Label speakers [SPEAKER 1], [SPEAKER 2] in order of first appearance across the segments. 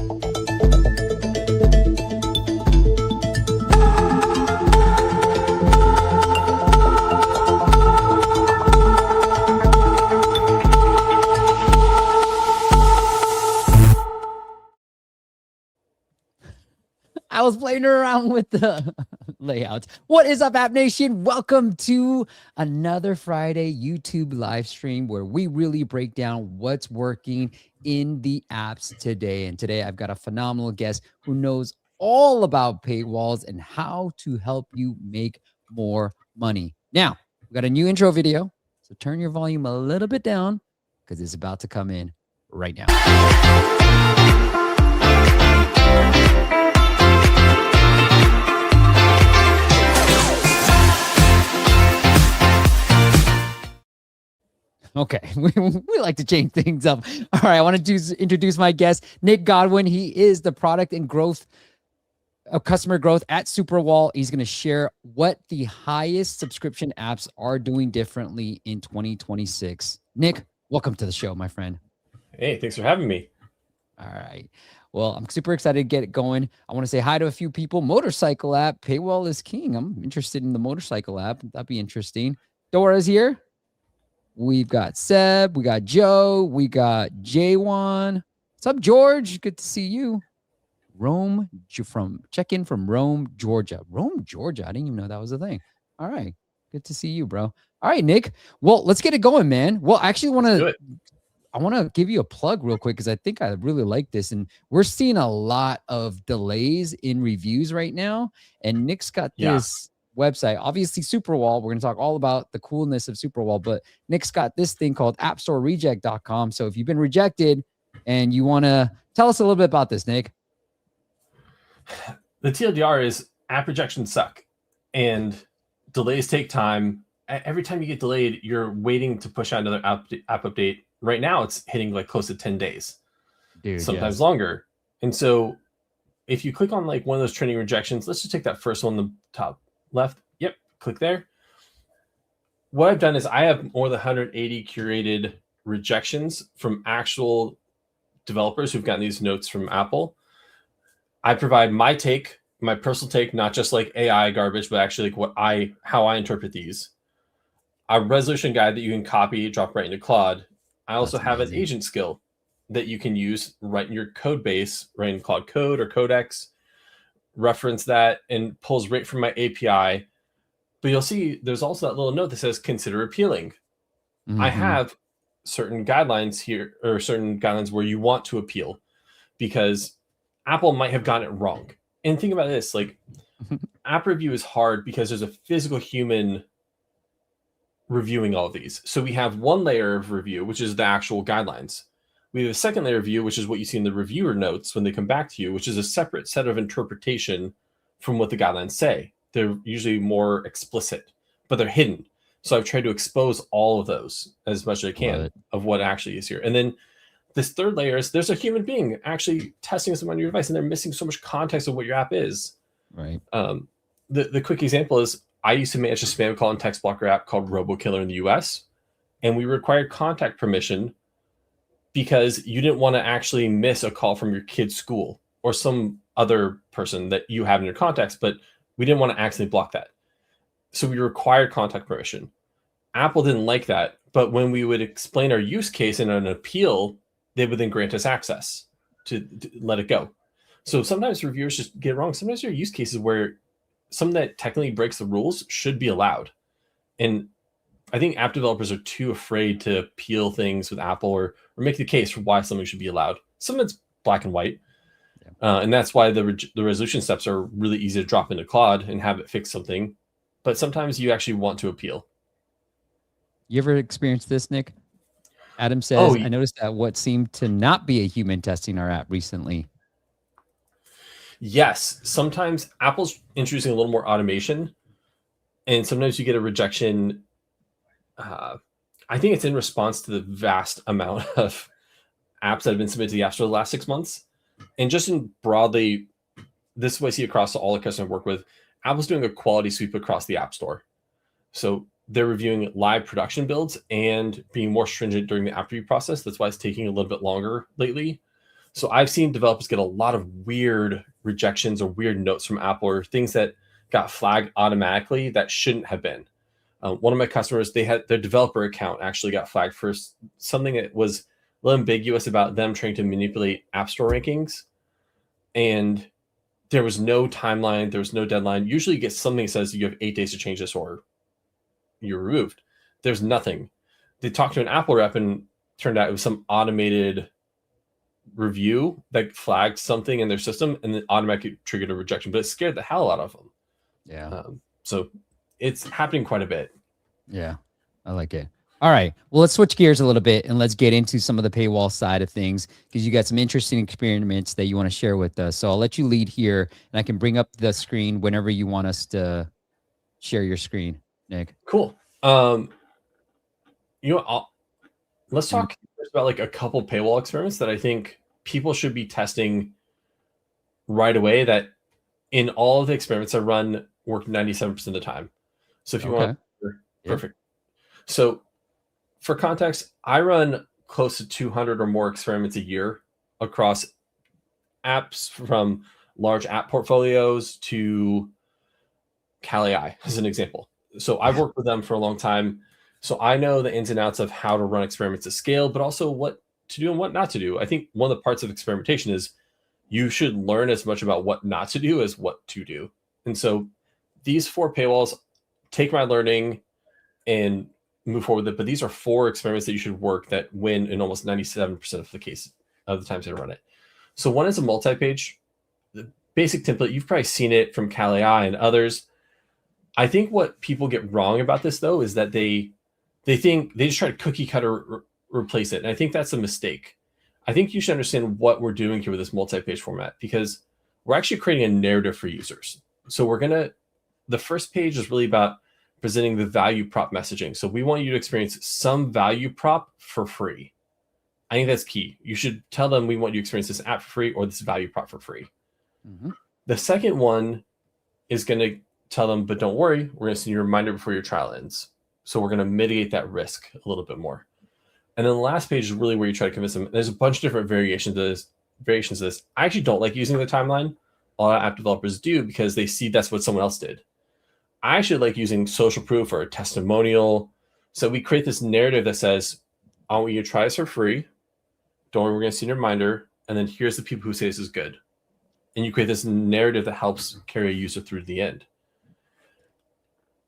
[SPEAKER 1] I was playing around with the layouts. What is up, App Nation? Welcome to another Friday YouTube live stream where we really break down what's working in the apps today. And today I've got a phenomenal guest who knows all about paywalls and how to help you make more money. Now, we got a new intro video, so turn your volume a little bit down because it's about to come in right now. Okay, we like to change things up. All right, I want to introduce my guest, Nick Godwin. He is the product and growth of customer growth at Superwall. He's going to share what the highest subscription apps are doing differently in 2026. Nick, welcome to the show, my friend.
[SPEAKER 2] Hey, thanks for having me.
[SPEAKER 1] All right. Well, I'm super excited to get it going. I want to say hi to a few people. Motorcycle app, Paywall is king. I'm interested in the motorcycle app. That'd be interesting. Dora's here. We've got Seb, we got Joe, we got J1. What's up, George? Good to see you. Rome check-in from Rome, Georgia. Rome, Georgia. I didn't even know that was a thing. All right. Good to see you, bro. All right, Nick. Well, let's get it going, man. Well, I actually want to give you a plug real quick because I think I really like this. And we're seeing a lot of delays in reviews right now. And Nick's got this website, obviously Superwall. We're going to talk all about the coolness of Superwall, but Nick's got this thing called appstorereject.com. So if you've been rejected and you want to tell us a little bit about this, Nick.
[SPEAKER 2] The TLDR is app rejections suck and delays take time. Every time you get delayed, you're waiting to push out another app update. Right now it's hitting like close to 10 days, sometimes longer. And so if you click on like one of those trending rejections, let's just take that first one on the top left. Yep. Click there. What I've done is I have more than 180 curated rejections from actual developers who've gotten these notes from Apple. I provide my take, my personal take, not just like AI garbage, but actually like how I interpret these. A resolution guide that you can copy, drop right into Claude. I also have an agent skill that you can use right in your code base, right in Claude Code or Codex. Reference that and pulls right from my API. But you'll see there's also that little note that says consider appealing. Mm-hmm. I have certain guidelines here, or certain guidelines where you want to appeal because Apple might have gotten it wrong. And think about this, like app review is hard because there's a physical human reviewing all of these. So we have one layer of review, which is the actual guidelines. We have a second layer of review, which is what you see in the reviewer notes when they come back to you, which is a separate set of interpretation from what the guidelines say. They're usually more explicit, but they're hidden. So I've tried to expose all of those as much as I can of what actually is here. And then this third layer is there's a human being actually testing something on your device, and they're missing so much context of what your app is.
[SPEAKER 1] Right.
[SPEAKER 2] The quick example is I used to manage a spam call and text blocker app called RoboKiller in the US, and we required contact permission because you didn't want to actually miss a call from your kid's school or some other person that you have in your contacts, but we didn't want to accidentally block that. So we required contact permission. Apple didn't like that, but when we would explain our use case in an appeal, they would then grant us access to let it go. So sometimes reviewers just get it wrong. Sometimes there are use cases where something that technically breaks the rules should be allowed. And I think app developers are too afraid to appeal things with Apple or make the case for why something should be allowed. Some of it's black and white. And that's why the resolution steps are really easy to drop into Claude and have it fix something. But sometimes you actually want to appeal.
[SPEAKER 1] You ever experienced this, Nick? Adam says, I noticed that what seemed to not be a human testing our app recently.
[SPEAKER 2] Yes. Sometimes Apple's introducing a little more automation. And sometimes you get a rejection. I think it's in response to the vast amount of apps that have been submitted to the App Store the last 6 months. And just in broadly, this is what I see across all the customers I work with. Apple's doing a quality sweep across the App Store. So they're reviewing live production builds and being more stringent during the app review process. That's why it's taking a little bit longer lately. So I've seen developers get a lot of weird rejections or weird notes from Apple, or things that got flagged automatically that shouldn't have been. One of my customers, they had their developer account actually got flagged for something that was a little ambiguous about them trying to manipulate App Store rankings. And there was no timeline, there was no deadline. Usually you get something that says you have 8 days to change this or you're removed. There's nothing. They talked to an Apple rep and turned out it was some automated review that flagged something in their system and then automatically triggered a rejection, but it scared the hell out of them.
[SPEAKER 1] Yeah.
[SPEAKER 2] So it's happening quite a bit.
[SPEAKER 1] Yeah, I like it. All right. Well, let's switch gears a little bit and let's get into some of the paywall side of things, because you got some interesting experiments that you want to share with us. So I'll let you lead here and I can bring up the screen whenever you want us to share your screen, Nick.
[SPEAKER 2] Cool. Let's talk about like a couple paywall experiments that I think people should be testing right away, that in all of the experiments I run work 97% of the time. So if you want, perfect. So for context, I run close to 200 or more experiments a year across apps, from large app portfolios to CalAI as an example. So I've worked with them for a long time. So I know the ins and outs of how to run experiments at scale, but also what to do and what not to do. I think one of the parts of experimentation is you should learn as much about what not to do as what to do. And so these 4 paywalls, take my learning and move forward with it. But these are 4 experiments that you should work that win in almost 97% of the case of the times I run it. So one is a multi-page, the basic template. You've probably seen it from CalAI and others. I think what people get wrong about this, though, is that they think they just try to cookie cutter replace it. And I think that's a mistake. I think you should understand what we're doing here with this multi-page format, because we're actually creating a narrative for users. So the first page is really about presenting the value prop messaging. So we want you to experience some value prop for free. I think that's key. You should tell them we want you to experience this app for free or this value prop for free. Mm-hmm. The second one is going to tell them, but don't worry, we're going to send you a reminder before your trial ends. So we're going to mitigate that risk a little bit more. And then the last page is really where you try to convince them. There's a bunch of different variations of this. I actually don't like using the timeline. A lot of app developers do, because they see that's what someone else did. I actually like using social proof or a testimonial. So we create this narrative that says, I want you to try this for free. Don't worry, we're going to send a reminder. And then here's the people who say this is good. And you create this narrative that helps carry a user through to the end.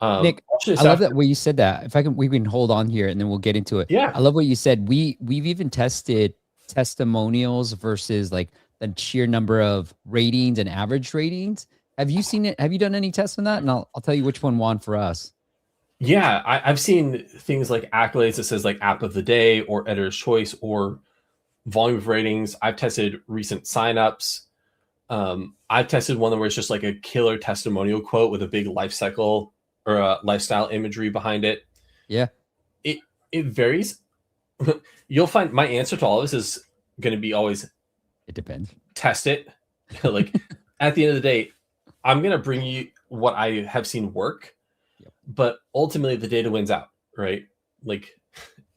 [SPEAKER 1] Nick, I love that way you said that. If we can hold on here and then we'll get into it.
[SPEAKER 2] Yeah.
[SPEAKER 1] I love what you said. We've even tested testimonials versus like the sheer number of ratings and average ratings. Have you seen it? Have you done any tests on that? And I'll tell you which one won for us.
[SPEAKER 2] Yeah, I've seen things like accolades that says like app of the day or editor's choice or volume of ratings. I've tested recent signups. I've tested one where it's just like a killer testimonial quote with a big life cycle or a lifestyle imagery behind it.
[SPEAKER 1] Yeah.
[SPEAKER 2] It varies. You'll find my answer to all this is going to be always,
[SPEAKER 1] it depends.
[SPEAKER 2] Test it. Like at the end of the day, I'm going to bring you what I have seen work, but ultimately the data wins out, right? Like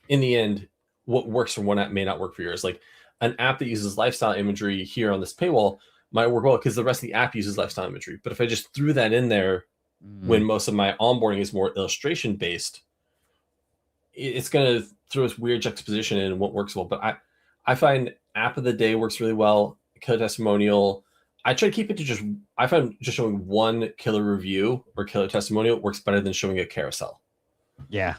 [SPEAKER 2] in the end, what works for one app may not work for yours. Like an app that uses lifestyle imagery here on this paywall might work well because the rest of the app uses lifestyle imagery. But if I just threw that in there when most of my onboarding is more illustration based, it's going to throw this weird juxtaposition in what works well. But I find app of the day works really well. Killer testimonial. I try to keep it to I find just showing one killer review or killer testimonial works better than showing a carousel.
[SPEAKER 1] Yeah.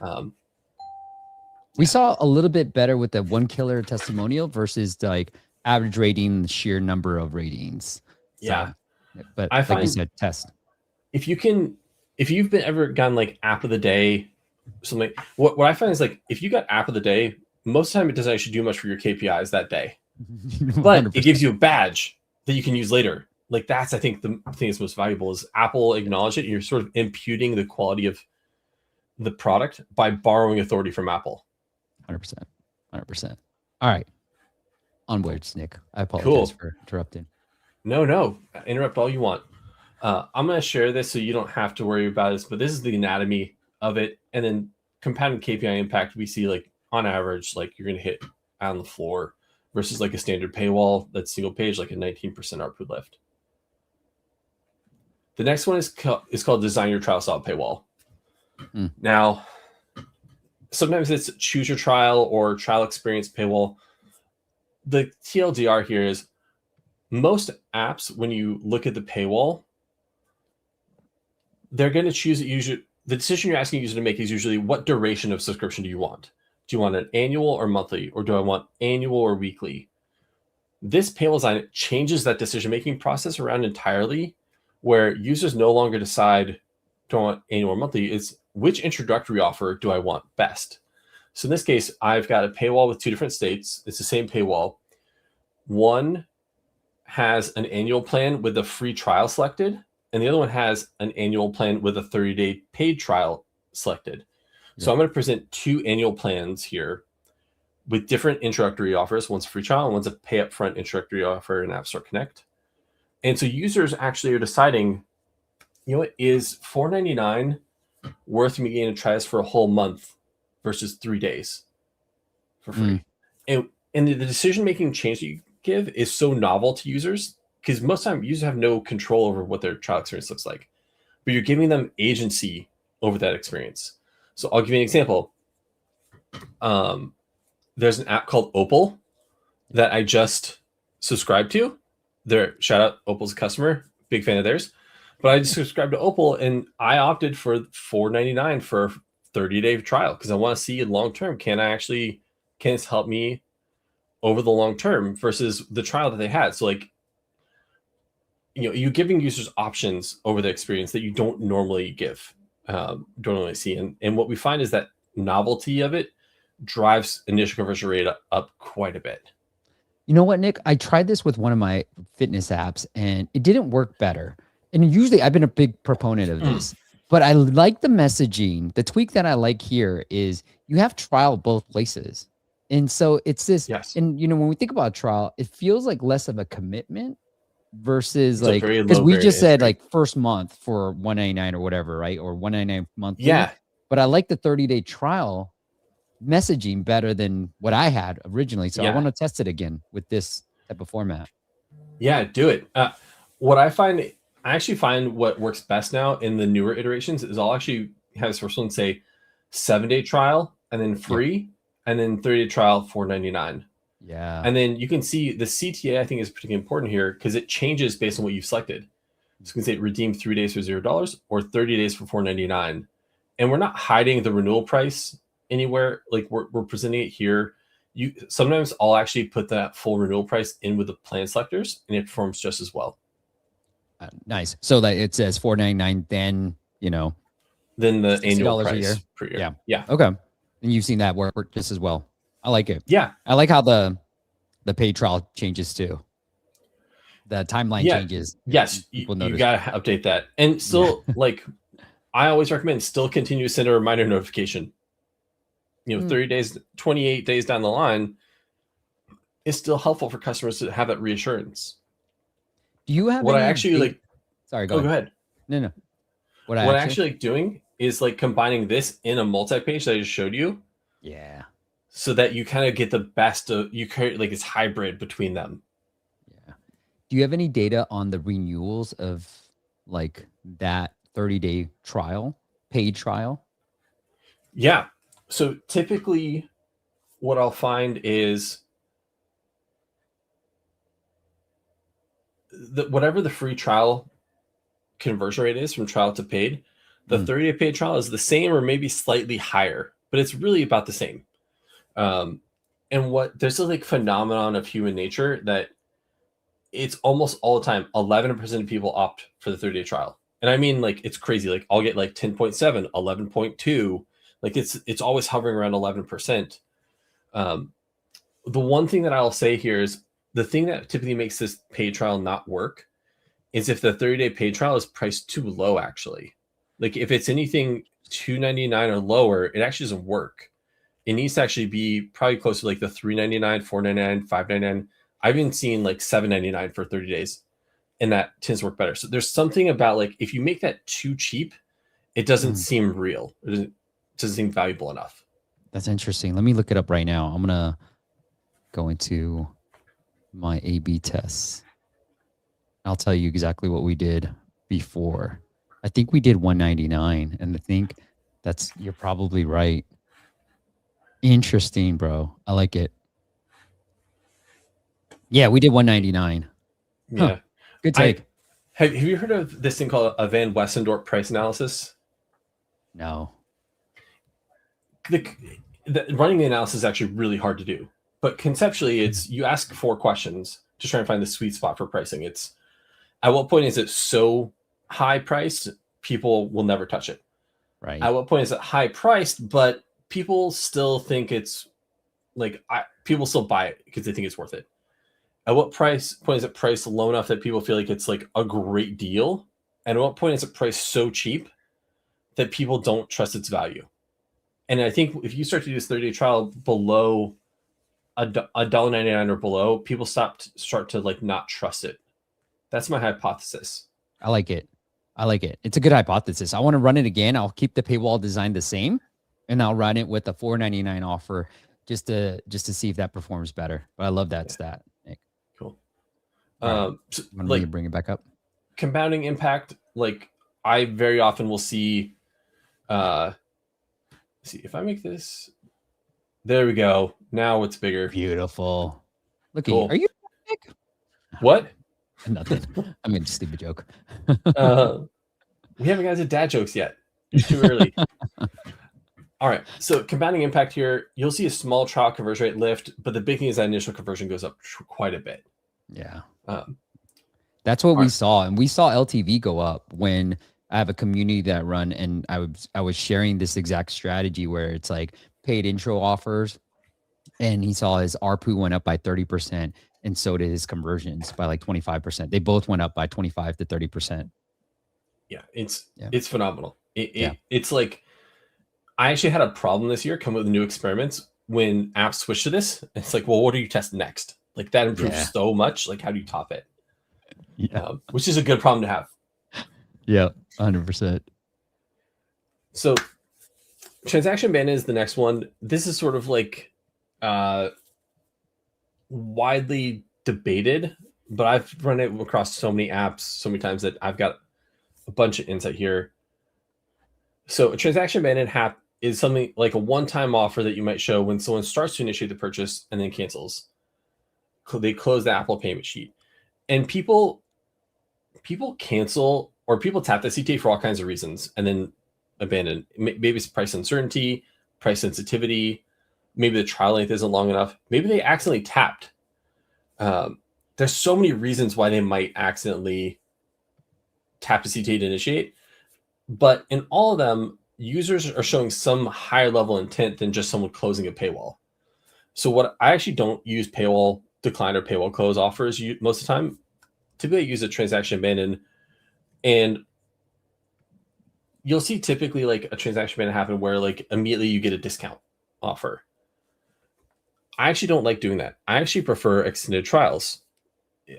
[SPEAKER 1] We saw a little bit better with the one killer testimonial versus like average rating, the sheer number of ratings.
[SPEAKER 2] Yeah.
[SPEAKER 1] So, but I find, like you said, test.
[SPEAKER 2] If you've ever gotten like app of the day, something, what I find is like, if you got app of the day, most of the time it doesn't actually do much for your KPIs that day, but 100%. It gives you a badge that you can use later. Like that's, I think the thing that's most valuable is Apple acknowledge it. And you're sort of imputing the quality of the product by borrowing authority from Apple.
[SPEAKER 1] 100%. All right. Onwards, Nick. I apologize for interrupting.
[SPEAKER 2] No. Interrupt all you want. I'm going to share this so you don't have to worry about this, but this is the anatomy of it. And then compounded KPI impact, we see like on average, like you're going to hit on the floor versus like a standard paywall that's single page, like a 19% ARPU lift. The next one is called Design Your Trial Style Paywall. Now, sometimes it's choose your trial or trial experience paywall. The TLDR here is most apps, when you look at the paywall, they're going to choose usually the decision you're asking a user to make is usually what duration of subscription do you want? Do you want an annual or monthly, or do I want annual or weekly? This paywall design changes that decision-making process around entirely, where users no longer decide, do I want annual or monthly? It's which introductory offer do I want best? So in this case, I've got a paywall with two different states. It's the same paywall. One has an annual plan with a free trial selected, and the other one has an annual plan with a 30-day paid trial selected. Yeah. So I'm going to present two annual plans here with different introductory offers. One's a free trial and one's a pay upfront introductory offer in App Store Connect. And so users actually are deciding, you know what, is $4.99 worth me getting to try this for a whole month versus 3 days for free? And the decision-making change that you give is so novel to users, because most of the time users have no control over what their trial experience looks like, but you're giving them agency over that experience. So I'll give you an example. There's an app called Opal that I just subscribed to. Shout out, Opal's a customer, big fan of theirs. But I just subscribed to Opal and I opted for $4.99 for a 30-day trial because I want to see long term, can this help me over the long term versus the trial that they had. So like, you know, you're giving users options over the experience that you don't normally give, don't normally see. And what we find is that novelty of it drives initial conversion rate up quite a bit.
[SPEAKER 1] You know what, Nick? I tried this with one of my fitness apps and it didn't work better. And usually I've been a big proponent of this, but I like the messaging. The tweak that I like here is you have trial both places. And so it's this, yes. And you know, when we think about trial, it feels like less of a commitment versus it's like, because we just said like first month for $199 or whatever, right? Or $199 monthly.
[SPEAKER 2] Yeah.
[SPEAKER 1] But I like the 30-day trial messaging better than what I had originally. So I want to test it again with this type of format.
[SPEAKER 2] Yeah, do it. What I actually find what works best now in the newer iterations is I'll actually have this first one say 7-day trial and then free and then 30-day trial $4.99.
[SPEAKER 1] Yeah.
[SPEAKER 2] And then you can see the CTA I think is particularly important here because it changes based on what you've selected. So you can say redeem 3 days for $0 or 30 days for $4.99. And we're not hiding the renewal price anywhere. Like we're presenting it here. Sometimes I'll actually put that full renewal price in with the plan selectors and it performs just as well.
[SPEAKER 1] Nice. So that it says $4.99, then, you know,
[SPEAKER 2] then the annual price per year.
[SPEAKER 1] Yeah.
[SPEAKER 2] Yeah.
[SPEAKER 1] Okay. And you've seen that work just as well. I like it.
[SPEAKER 2] Yeah.
[SPEAKER 1] I like how the paid trial changes too. The timeline changes.
[SPEAKER 2] Yes. You got to update that. And still like, I always recommend still continue to send a reminder notification. You know, 30 days, 28 days down the line is still helpful for customers to have that reassurance.
[SPEAKER 1] Do you have
[SPEAKER 2] what I actually like?
[SPEAKER 1] Sorry, go
[SPEAKER 2] ahead.
[SPEAKER 1] No.
[SPEAKER 2] What I actually like doing is like combining this in a multi-page that I just showed you.
[SPEAKER 1] Yeah.
[SPEAKER 2] So that you kind of get the best of, you create like this hybrid between them.
[SPEAKER 1] Yeah. Do you have any data on the renewals of like that 30-day trial, paid trial?
[SPEAKER 2] Yeah. So typically what I'll find is whatever the free trial conversion rate is from trial to paid, the 30-day paid trial is the same or maybe slightly higher, but it's really about the same. And there's a like phenomenon of human nature that it's almost all the time 11% of people opt for the 30-day trial. And I mean, like, it's crazy. Like I'll get like 10.7, 11.2, like it's always hovering around 11%. The one thing that I'll say here is the thing that typically makes this paid trial not work is if the 30-day paid trial is priced too low, actually. Like if it's anything $2.99 or lower, it actually doesn't work. It needs to actually be probably close to like the $3.99, $4.99, $5.99. I've even seen like $7.99 for 30 days, and that tends to work better. So there's something about like if you make that too cheap, it doesn't seem real. It doesn't seem valuable enough.
[SPEAKER 1] That's interesting. Let me look it up right now. I'm gonna go into my A/B tests. I'll tell you exactly what we did before. I think we did 199, and I think you're probably right. Interesting, bro. I like it. Yeah, we did 199. Huh.
[SPEAKER 2] Yeah.
[SPEAKER 1] Good
[SPEAKER 2] I
[SPEAKER 1] take.
[SPEAKER 2] have you heard of this thing called a Van Westendorp price analysis?
[SPEAKER 1] No.
[SPEAKER 2] The, running the analysis is actually really hard to do, but conceptually, it's you ask 4 questions to try and find the sweet spot for pricing. It's at what point is it so high priced people will never touch it?
[SPEAKER 1] Right.
[SPEAKER 2] At what point is it high priced, but people still think it's like people still buy it because they think it's worth it? At what price point is it priced low enough that people feel like it's like a great deal? And at what point is it priced so cheap that people don't trust its value? And I think if you start to do this 30-day trial below $1.99 or below, people start to like not trust it. That's my hypothesis.
[SPEAKER 1] I like it. I like it. It's a good hypothesis. I want to run it again. I'll keep the paywall design the same, and I'll run it with a $4.99 offer just to see if that performs better. But I love that stat, Nick.
[SPEAKER 2] Cool.
[SPEAKER 1] Right.
[SPEAKER 2] So,
[SPEAKER 1] Like, bring it back up.
[SPEAKER 2] Compounding impact. Like I very often will see. See if I make this. There we go. Now it's bigger.
[SPEAKER 1] Beautiful. Look
[SPEAKER 2] Cool.
[SPEAKER 1] at you. Are you Nick?
[SPEAKER 2] What?
[SPEAKER 1] Nothing. I mean, stupid joke.
[SPEAKER 2] We haven't got to dad jokes yet. It's too early. All right. So compounding impact here, you'll see a small trial conversion rate lift, but the big thing is that initial conversion goes up quite a bit.
[SPEAKER 1] Yeah.
[SPEAKER 2] Um,
[SPEAKER 1] That's what we saw. And we saw LTV go up when I have a community that I run, and I was sharing this exact strategy where it's like paid intro offers, and he saw his ARPU went up by 30%, and so did his conversions by like 25%. They both went up by 25 to 30%.
[SPEAKER 2] Yeah, it's phenomenal. It's like I actually had a problem this year coming with new experiments when apps switch to this. It's like, well, what do you test next? Like that improves so much. Like, how do you top it? Yeah, which is a good problem to have.
[SPEAKER 1] Yeah, 100%.
[SPEAKER 2] So transaction ban is the next one. This is sort of like widely debated, but I've run it across so many apps so many times that I've got a bunch of insight here. So a transaction ban is something like a one-time offer that you might show when someone starts to initiate the purchase and then cancels. They close the Apple payment sheet, and people cancel or people tap the CTA for all kinds of reasons and then abandon. Maybe it's price uncertainty, price sensitivity. Maybe the trial length isn't long enough. Maybe they accidentally tapped. There's so many reasons why they might accidentally tap the CTA to initiate. But in all of them, users are showing some higher level intent than just someone closing a paywall. So what I actually don't use paywall decline or paywall close offers most of the time. Typically I use a transaction abandon, and you'll see typically like a transaction abandon happen where like immediately you get a discount offer. I actually don't like doing that. I actually prefer extended trials.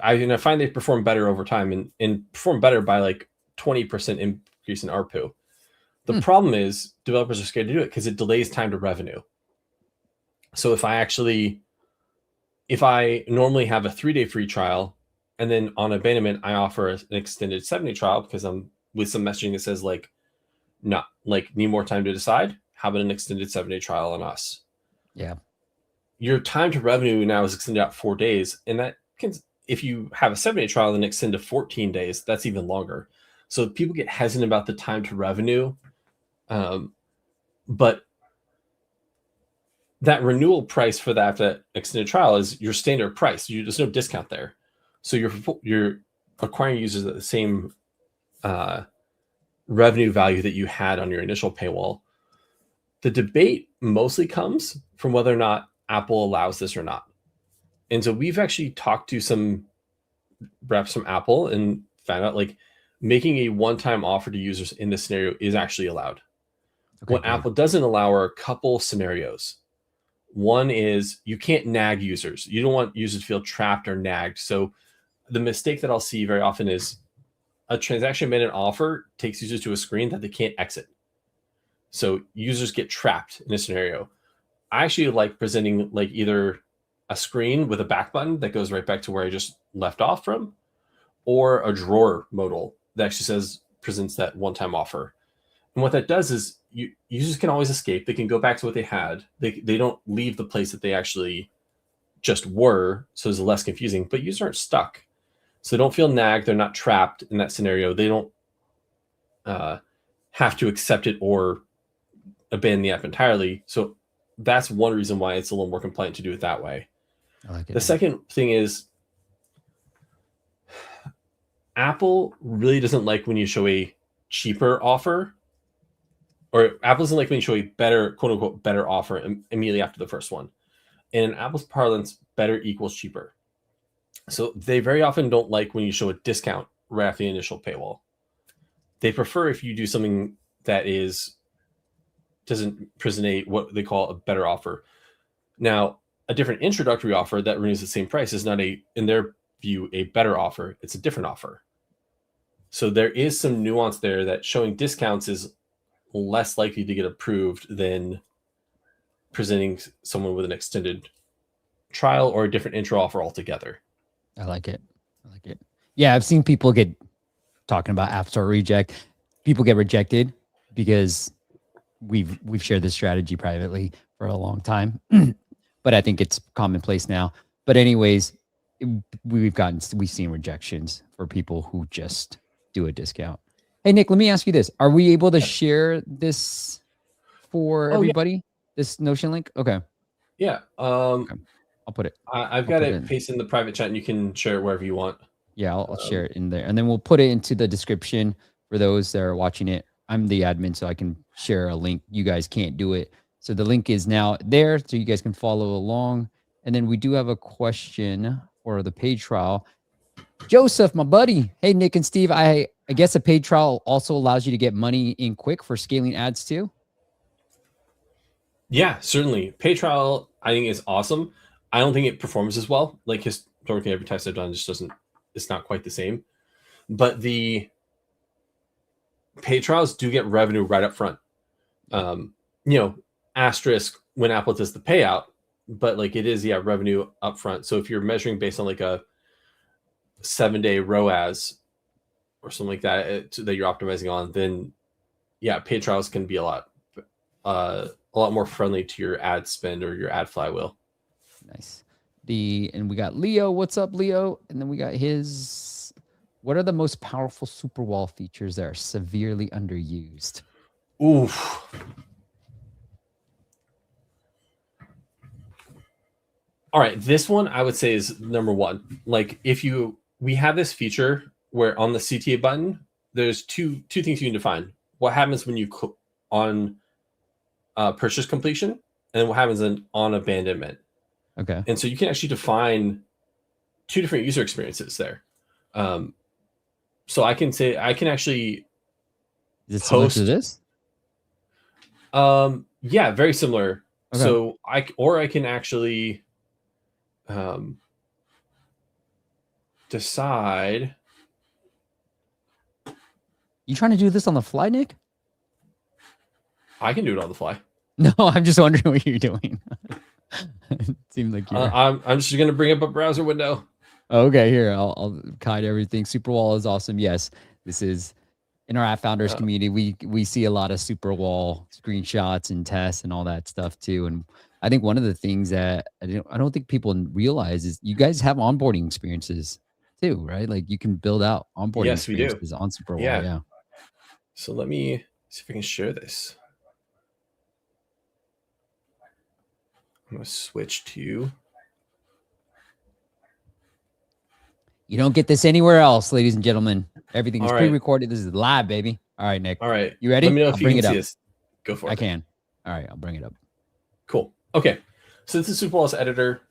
[SPEAKER 2] I find they perform better over time and perform better by like 20% increase in ARPU. The problem is developers are scared to do it because it delays time to revenue. So if I normally have a 3-day free trial, and then on abandonment, I offer an extended 7-day trial because I'm with some messaging that says like, not like need more time to decide. How about an extended 7-day trial on us?
[SPEAKER 1] Yeah.
[SPEAKER 2] Your time to revenue now is extended out 4 days. And that can, if you have a 7-day trial and extend to 14 days, that's even longer. So people get hesitant about the time to revenue. But that renewal price for that extended trial is your standard price. There's no discount there. So you're acquiring users at the same revenue value that you had on your initial paywall. The debate mostly comes from whether or not Apple allows this or not. And so we've actually talked to some reps from Apple and found out like making a one-time offer to users in this scenario is actually allowed. Okay, what Apple doesn't allow are a couple scenarios. One is you can't nag users. You don't want users to feel trapped or nagged. So the mistake that I'll see very often is a transaction abandoned offer takes users to a screen that they can't exit. So users get trapped in a scenario. I actually like presenting like either a screen with a back button that goes right back to where I just left off from, or a drawer modal that actually presents that one-time offer. And what that does is users can always escape. They can go back to what they had. They don't leave the place that they actually just were, so it's less confusing, but users aren't stuck. So they don't feel nagged. They're not trapped in that scenario. They don't have to accept it or abandon the app entirely. So that's one reason why it's a little more compliant to do it that way.
[SPEAKER 1] I like it.
[SPEAKER 2] The second thing is Apple really doesn't like when you show a cheaper offer, or Apple doesn't like when you show a better, quote unquote, better offer immediately after the first one. And in Apple's parlance, better equals cheaper. So they very often don't like when you show a discount right after the initial paywall. They prefer if you do something that doesn't present what they call a better offer. Now, a different introductory offer that renews the same price is not in their view, a better offer. It's a different offer. So there is some nuance there that showing discounts is less likely to get approved than presenting someone with an extended trial or a different intro offer altogether.
[SPEAKER 1] I like it. Yeah, I've seen people get talking about App Store reject. People get rejected because we've shared this strategy privately for a long time, but I think it's commonplace now. But anyways, we've seen rejections for people who just do a discount. Hey, Nick, let me ask you this. Are we able to share this for everybody? Yeah. This Notion link? Okay.
[SPEAKER 2] Yeah.
[SPEAKER 1] Okay. I'll put it.
[SPEAKER 2] I've got it pasted in the private chat, and you can share it wherever you want.
[SPEAKER 1] Yeah, I'll share it in there. And then we'll put it into the description for those that are watching it. I'm the admin, so I can share a link. You guys can't do it. So the link is now there, so you guys can follow along. And then we do have a question for the paid trial. Joseph, my buddy. Hey, Nick and Steve, I guess a paid trial also allows you to get money in quick for scaling ads too?
[SPEAKER 2] Yeah, certainly. Paid trial, I think, is awesome. I don't think it performs as well. Like historically, every test I've done just doesn't, it's not quite the same. But the paid trials do get revenue right up front. Asterisk when Apple does the payout, but like it is, revenue up front. So if you're measuring based on like a 7-day ROAS or something like that that you're optimizing on, then paid trials can be a lot more friendly to your ad spend or your ad flywheel.
[SPEAKER 1] Nice. And we got Leo. What's up, Leo? And then we got what are the most powerful Superwall features that are severely underused?
[SPEAKER 2] Oof. All right, this one I would say is number one. Like we have this feature where on the CTA button, there's two things you can define. What happens when you click on purchase completion, and what happens on abandonment.
[SPEAKER 1] Okay.
[SPEAKER 2] And so you can actually define two different user experiences there. So I can say I can actually
[SPEAKER 1] is it similar to this?
[SPEAKER 2] Yeah, very similar.
[SPEAKER 1] Okay.
[SPEAKER 2] So I can actually decide.
[SPEAKER 1] You trying to do this on the fly, Nick?
[SPEAKER 2] I can do it on the fly.
[SPEAKER 1] No, I'm just wondering what you're doing. It seemed like
[SPEAKER 2] I'm just going to bring up a browser window.
[SPEAKER 1] Okay, here I'll hide everything. Superwall is awesome. Yes, this is in our app founders community. We see a lot of Superwall screenshots and tests and all that stuff too. And I think one of the things that I don't think people realize is you guys have onboarding experiences too, right? Like you can build out onboarding experiences on Superwall. Yeah.
[SPEAKER 2] So let me see if I can share this. I'm going to switch to.
[SPEAKER 1] You don't get this anywhere else, ladies and gentlemen. Everything is pre-recorded. This is live, baby. All right, Nick.
[SPEAKER 2] All right.
[SPEAKER 1] You ready?
[SPEAKER 2] Let me know if you can see
[SPEAKER 1] this.
[SPEAKER 2] Go for it.
[SPEAKER 1] I can. All right, I'll bring it up.
[SPEAKER 2] Cool. Okay. So this is Superwall's editor.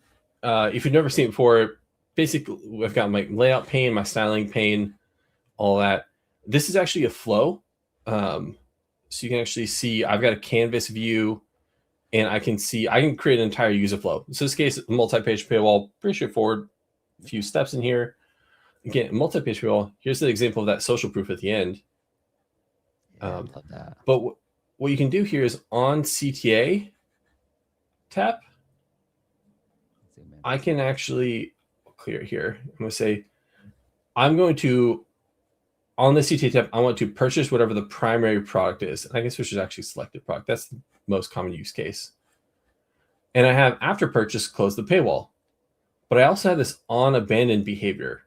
[SPEAKER 2] If you've never seen it before, basically I've got my layout pane, my styling pane, all that. This is actually a flow. So you can actually see I've got a canvas view, and I can create an entire user flow. So in this case, multi-page paywall, pretty straightforward. A few steps in here. Again, multi-page paywall. Here's the example of that social proof at the end.
[SPEAKER 1] Love that.
[SPEAKER 2] But what you can do here is on CTA, tap. I can actually clear it here. I'm going to say, I'm going to, on the CTA tab, I want to purchase whatever the primary product is. And I guess we should actually select the product. That's the most common use case. And I have after purchase, close the paywall. But I also have this on abandoned behavior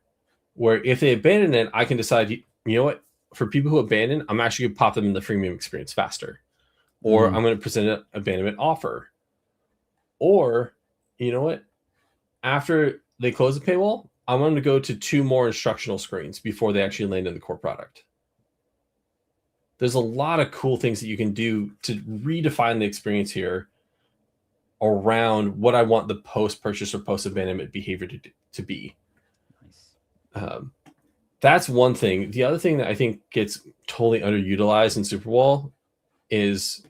[SPEAKER 2] where if they abandon it, I can decide, you know what, for people who abandon, I'm actually going to pop them in the freemium experience faster. Or I'm going to present an abandonment offer. Or, you know what, after they close the paywall, I want them to go to 2 more instructional screens before they actually land in the core product. There's a lot of cool things that you can do to redefine the experience here around what I want the post-purchase or post-abandonment behavior to be. Nice. That's one thing. The other thing that I think gets totally underutilized in Superwall is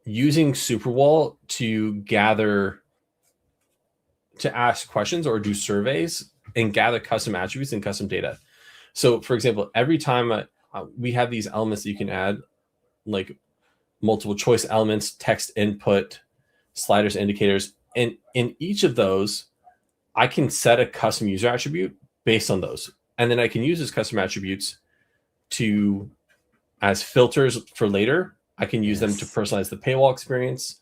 [SPEAKER 2] using Superwall to ask questions or do surveys and gather custom attributes and custom data. So for example, every time we have these elements that you can add, like multiple choice elements, text input, sliders, indicators. And in each of those, I can set a custom user attribute based on those. And then I can use those custom attributes as filters for later. I can use them to personalize the paywall experience.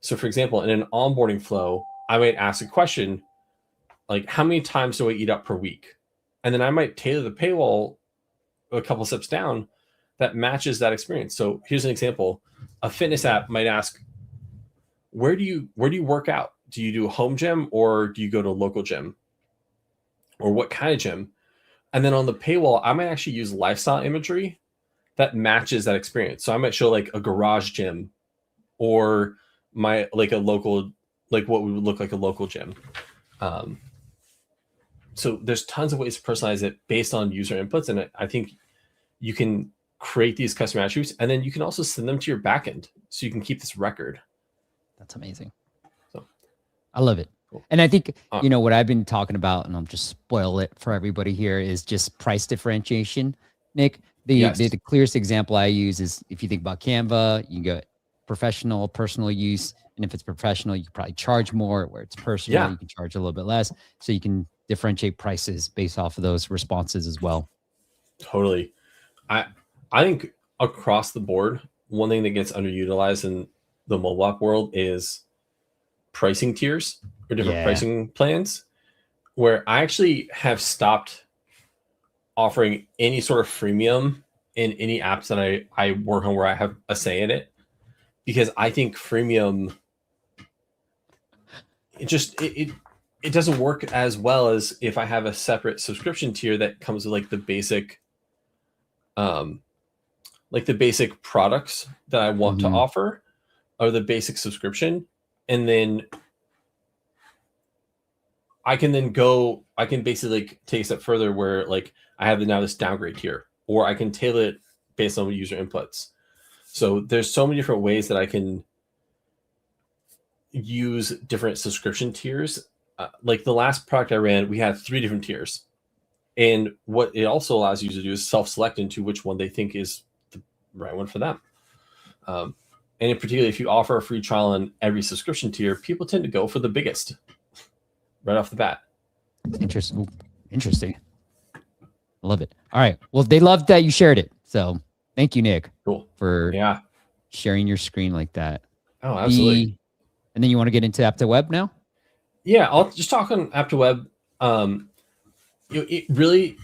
[SPEAKER 2] So for example, in an onboarding flow, I might ask a question like, how many times do I eat up per week? And then I might tailor the paywall a couple steps down that matches that experience. So here's an example. A fitness app might ask, where do you work out? Do you do a home gym or do you go to a local gym? Or what kind of gym? And then on the paywall, I might actually use lifestyle imagery that matches that experience. So I might show like a garage gym or a local, like what would look like a local gym. So there's tons of ways to personalize it based on user inputs. And I think you can create these custom attributes and then you can also send them to your backend so you can keep this record.
[SPEAKER 1] That's amazing. So I love it. Cool. And I think, what I've been talking about, and I'll just spoil it for everybody here, is just price differentiation. Nick, the clearest example I use is if you think about Canva, you go professional, personal use. And if it's professional, you can probably charge more. Where it's personal, you can charge a little bit less. So you can differentiate prices based off of those responses as well.
[SPEAKER 2] Totally. I think across the board, one thing that gets underutilized in the mobile app world is pricing tiers or different pricing plans, where I actually have stopped offering any sort of freemium in any apps that I work on where I have a say in it, because I think freemium, it doesn't work as well as if I have a separate subscription tier that comes with like the basic products that I want to offer, or the basic subscription. And then I can basically take a step further where like I have now this downgrade tier, or I can tailor it based on user inputs. So there's so many different ways that I can use different subscription tiers. Like the last product I ran, we had 3 different tiers. And what it also allows you to do is self-select into which one they think is the right one for them. And in particular, if you offer a free trial on every subscription tier, people tend to go for the biggest right off the bat.
[SPEAKER 1] Interesting. I love it. All right. Well, they loved that you shared it. So thank you, Nick.
[SPEAKER 2] Cool.
[SPEAKER 1] For sharing your screen like that.
[SPEAKER 2] Oh, absolutely.
[SPEAKER 1] And then you want to get into app to web now?
[SPEAKER 2] Yeah, I'll just talk on app to web. It really,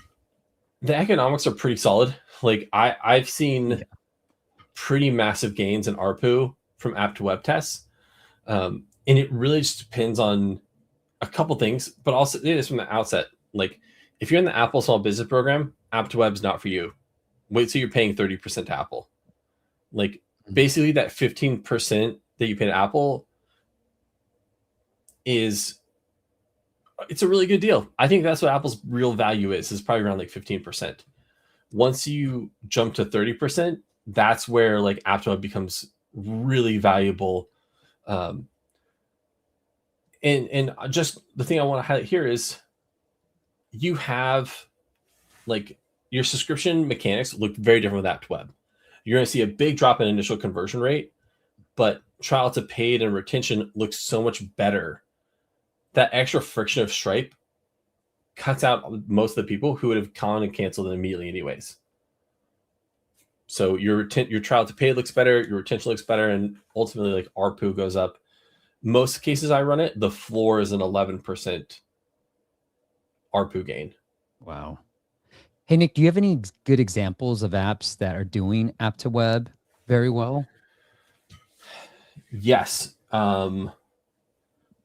[SPEAKER 2] the economics are pretty solid. Like I've seen pretty massive gains in ARPU from app to web tests. And it really just depends on a couple things, but also it is from the outset. Like if you're in the Apple Small Business Program, app to web is not for you. Wait till you're paying 30% to Apple. Like basically that 15% that you pay to Apple it's a really good deal. I think that's what Apple's real value is probably around like 15%. Once you jump to 30%, that's where like app to web becomes really valuable. And just the thing I want to highlight here is you have like your subscription mechanics look very different with app to web. You're going to see a big drop in initial conversion rate, but trial to paid and retention looks so much better. That extra friction of Stripe cuts out most of the people who would have gone and canceled it immediately anyways. So your trial to paid looks better, your retention looks better, and ultimately like ARPU goes up. Most cases I run it, the floor is an 11% ARPU gain.
[SPEAKER 1] Wow. Hey, Nick, do you have any good examples of apps that are doing app to web very well?
[SPEAKER 2] Yes.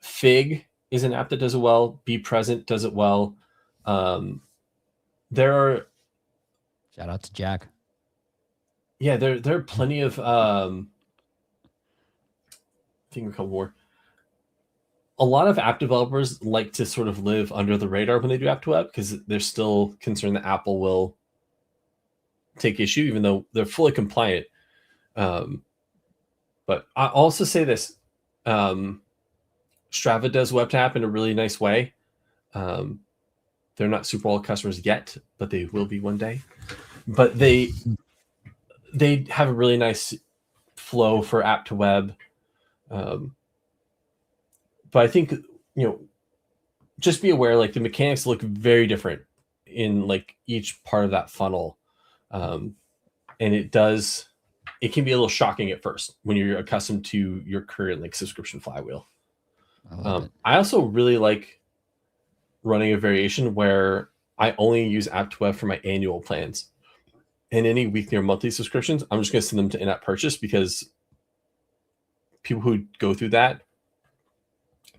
[SPEAKER 2] Fig is an app that does it well. Be Present does it well. There are...
[SPEAKER 1] Shout out to Jack.
[SPEAKER 2] Yeah, there are plenty of... I think a couple more. A lot of app developers like to sort of live under the radar when they do app to web because they're still concerned that Apple will take issue, even though they're fully compliant. But I also say this, Strava does web tap in a really nice way. They're not Superwall customers yet, but they will be one day. But they have a really nice flow for app to web. But I think, just be aware, like the mechanics look very different in like each part of that funnel. And it can be a little shocking at first when you're accustomed to your current like subscription flywheel. I also really like running a variation where I only use app to web for my annual plans. And any weekly or monthly subscriptions, I'm just going to send them to in-app purchase because people who go through that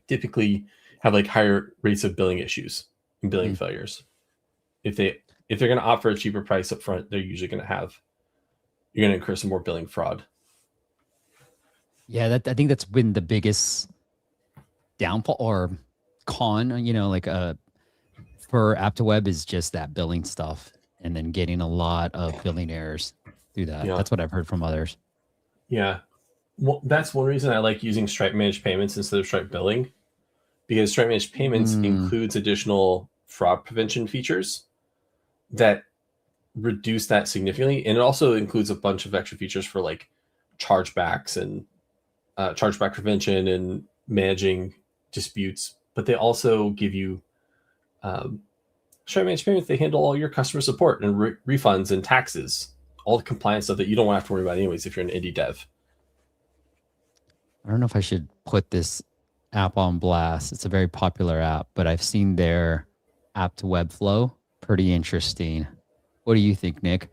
[SPEAKER 2] typically have like higher rates of billing issues and billing failures. If they're going to offer a cheaper price up front, you're going to incur some more billing fraud.
[SPEAKER 1] Yeah, I think that's been the biggest downfall or con, for app to web is just that billing stuff and then getting a lot of billing errors through that. Yeah. That's what I've heard from others.
[SPEAKER 2] Yeah. Well, that's one reason I like using Stripe Managed Payments instead of Stripe Billing, because Stripe Managed Payments includes additional fraud prevention features that reduce that significantly. And it also includes a bunch of extra features for like chargebacks and chargeback prevention and managing disputes. But they also give you Stripe Managed Payments. They handle all your customer support and refunds and taxes, all the compliance stuff that you don't want to have to worry about anyways if you're an indie dev.
[SPEAKER 1] I don't know if I should put this app on blast. It's a very popular app, but I've seen their app to web flow. Pretty interesting. What do you think, Nick?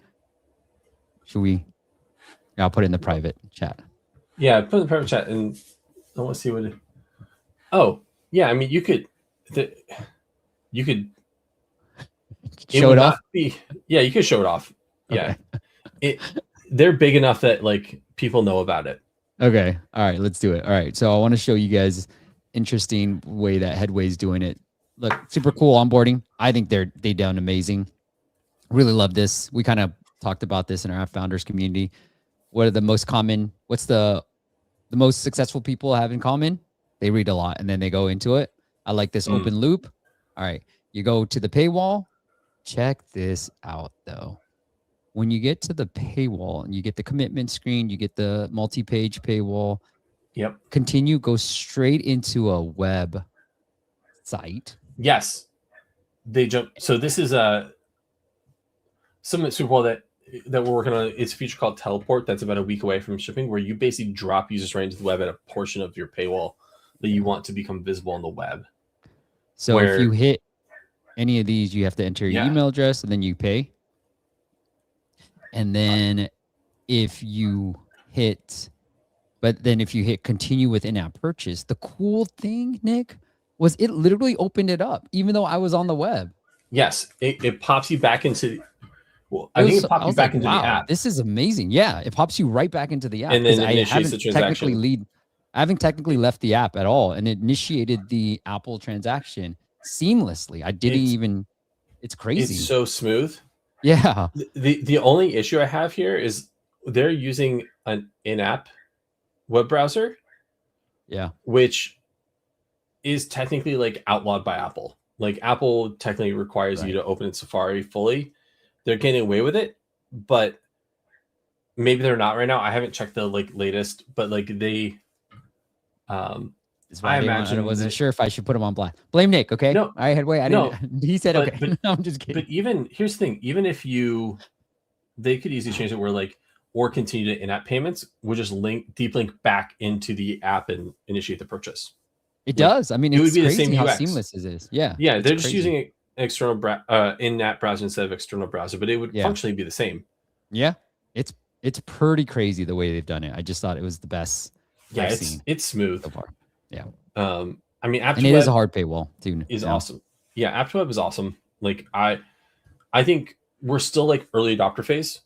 [SPEAKER 1] Should we? I'll put it in the private chat.
[SPEAKER 2] Yeah, put it in the private chat, and I want to see what. Oh, yeah. I mean, you could
[SPEAKER 1] show it off.
[SPEAKER 2] Yeah, you could show it off. Yeah, okay. They're big enough that like people know about it.
[SPEAKER 1] Okay. All right. Let's do it. All right. So I want to show you guys interesting way that Headway's doing it. Look, super cool onboarding. I think they done amazing. Really love this. We kind of talked about this in our founders community. What are the most common? What's the most successful people have in common? They read a lot and then they go into it. I like this open loop. All right. You go to the paywall. Check this out though. When you get to the paywall and you get the commitment screen, you get the multi-page paywall.
[SPEAKER 2] Yep.
[SPEAKER 1] Continue, go straight into a web site.
[SPEAKER 2] Yes. They jump. So this is some Superwall that we're working on. It's a feature called Teleport that's about a week away from shipping, where you basically drop users right into the web at a portion of your paywall that you want to become visible on the web.
[SPEAKER 1] So if you hit any of these, you have to enter your email address and then you pay. And then if you hit continue with in-app purchase, the cool thing, Nick, was it literally opened it up, even though I was on the web.
[SPEAKER 2] Yes, it pops you back into. Well, I think it popped you back into the app.
[SPEAKER 1] This is amazing. Yeah, it pops you right back into the app.
[SPEAKER 2] And then I
[SPEAKER 1] haven't technically left the app at all, and it initiated the Apple transaction seamlessly. It's crazy.
[SPEAKER 2] It's so smooth.
[SPEAKER 1] Yeah.
[SPEAKER 2] The only issue I have here is they're using an in-app web browser.
[SPEAKER 1] Yeah.
[SPEAKER 2] Which is technically like outlawed by Apple. Like Apple technically requires you to open in Safari fully. They're getting away with it, but maybe they're not right now. I haven't checked the latest, but they
[SPEAKER 1] That's why
[SPEAKER 2] I
[SPEAKER 1] I
[SPEAKER 2] imagine
[SPEAKER 1] wasn't
[SPEAKER 2] that
[SPEAKER 1] sure if I should put him on blast. Blame Nick, okay?
[SPEAKER 2] no,
[SPEAKER 1] I had wait. I
[SPEAKER 2] no,
[SPEAKER 1] didn't. He said
[SPEAKER 2] but
[SPEAKER 1] okay. No, I'm just kidding.
[SPEAKER 2] even here's the thing. Even if they could easily change it where or continue to in-app payments would just deep link back into the app and initiate the purchase.
[SPEAKER 1] It does. I mean,
[SPEAKER 2] It would
[SPEAKER 1] it's
[SPEAKER 2] be the same
[SPEAKER 1] crazy how
[SPEAKER 2] UX.
[SPEAKER 1] seamless it is. Yeah.
[SPEAKER 2] Yeah,
[SPEAKER 1] it's
[SPEAKER 2] they're just
[SPEAKER 1] crazy.
[SPEAKER 2] using an external in-app browser instead of external browser, but it would functionally be the same.
[SPEAKER 1] Yeah, it's pretty crazy the way they've done it. I just thought it was the best.
[SPEAKER 2] Yeah,
[SPEAKER 1] I've seen
[SPEAKER 2] it's smooth
[SPEAKER 1] so far. Yeah.
[SPEAKER 2] I mean,
[SPEAKER 1] and it is a hard paywall too.
[SPEAKER 2] Is awesome. Yeah, App to Web is awesome. I think we're still early adopter phase.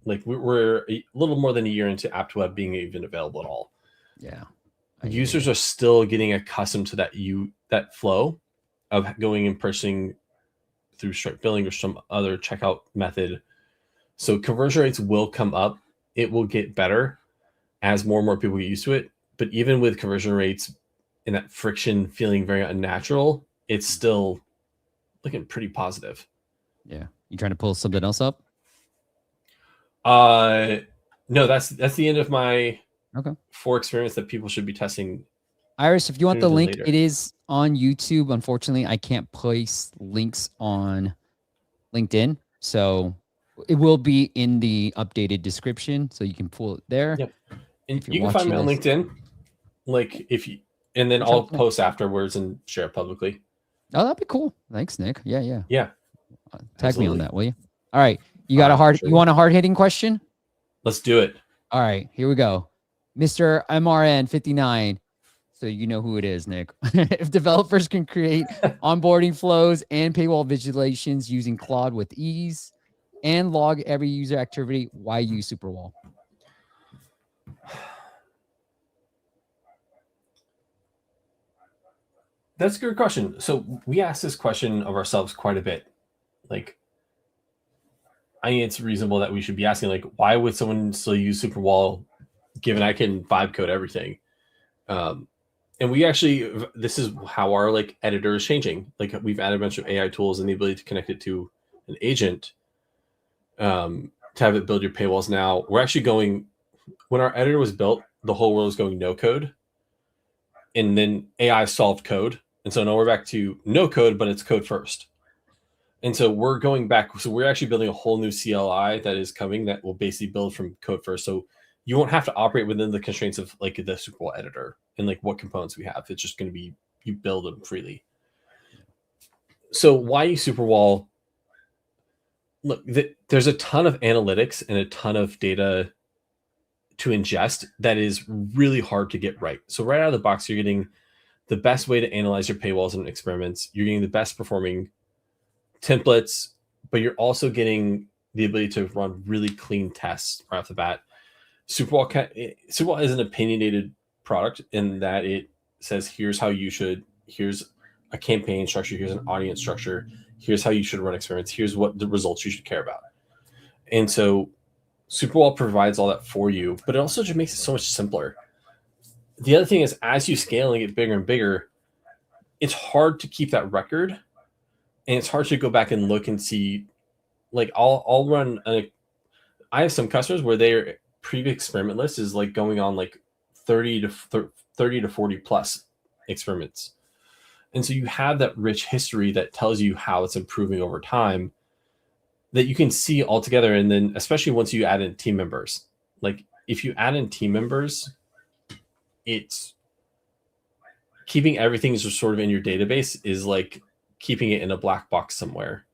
[SPEAKER 2] We're a little more than a year into App to Web being even available at all.
[SPEAKER 1] Yeah.
[SPEAKER 2] Users are still getting accustomed to that flow of going and purchasing through Stripe billing or some other checkout method. So conversion rates will come up. It will get better as more and more people get used to it. But even with conversion rates and that friction feeling very unnatural, it's still looking pretty positive.
[SPEAKER 1] Yeah. You trying to pull something else up?
[SPEAKER 2] No, that's the end of my 4 experiments that people should be testing.
[SPEAKER 1] Iris, if you want the link, it is on YouTube. Unfortunately, I can't place links on LinkedIn. So it will be in the updated description. So you can pull it there.
[SPEAKER 2] Yep. And you can find me on LinkedIn. And then I'll post afterwards and share it publicly.
[SPEAKER 1] Oh, that'd be cool. Thanks, Nick. Yeah.
[SPEAKER 2] Yeah.
[SPEAKER 1] Tag me on that, will you? All right. You got you want a hard-hitting question?
[SPEAKER 2] Let's do it.
[SPEAKER 1] All right, here we go. Mr. MRN 59. So you know who it is, Nick. If developers can create onboarding flows and paywall visualizations using Claude with ease and log every user activity, why use Superwall?
[SPEAKER 2] That's a good question. So we ask this question of ourselves quite a bit. I think it's reasonable that we should be asking, why would someone still use Superwall given I can vibe code everything? And we actually, this is how our editor is changing. We've added a bunch of AI tools and the ability to connect it to an agent to have it build your paywalls. Now we're actually going, when our editor was built, the whole world was going no code. And then AI solved code. And so now we're back to no code, but it's code first. And so we're going back. So we're actually building a whole new CLI that is coming that will basically build from code first. So you won't have to operate within the constraints of the Superwall editor and what components we have. It's just going to be, you build them freely. So why use Superwall? Look, there's a ton of analytics and a ton of data to ingest that is really hard to get right. So right out of the box, you're getting the best way to analyze your paywalls and experiments. You're getting the best performing templates, but you're also getting the ability to run really clean tests right off the bat. Superwall is an opinionated product in that it says, here's a campaign structure, here's an audience structure, here's how you should run experiments, here's what the results you should care about. And so Superwall provides all that for you, but it also just makes it so much simpler. The other thing is, as you scale and get bigger and bigger, it's hard to keep that record, and it's hard to go back and look and see. I'll run I have some customers where their previous experiment list is going on 30 to 40 plus experiments, and so you have that rich history that tells you how it's improving over time, that you can see all together. And then especially once you add in team members, if you add in team members, it's keeping everything just sort of in your database is keeping it in a black box somewhere.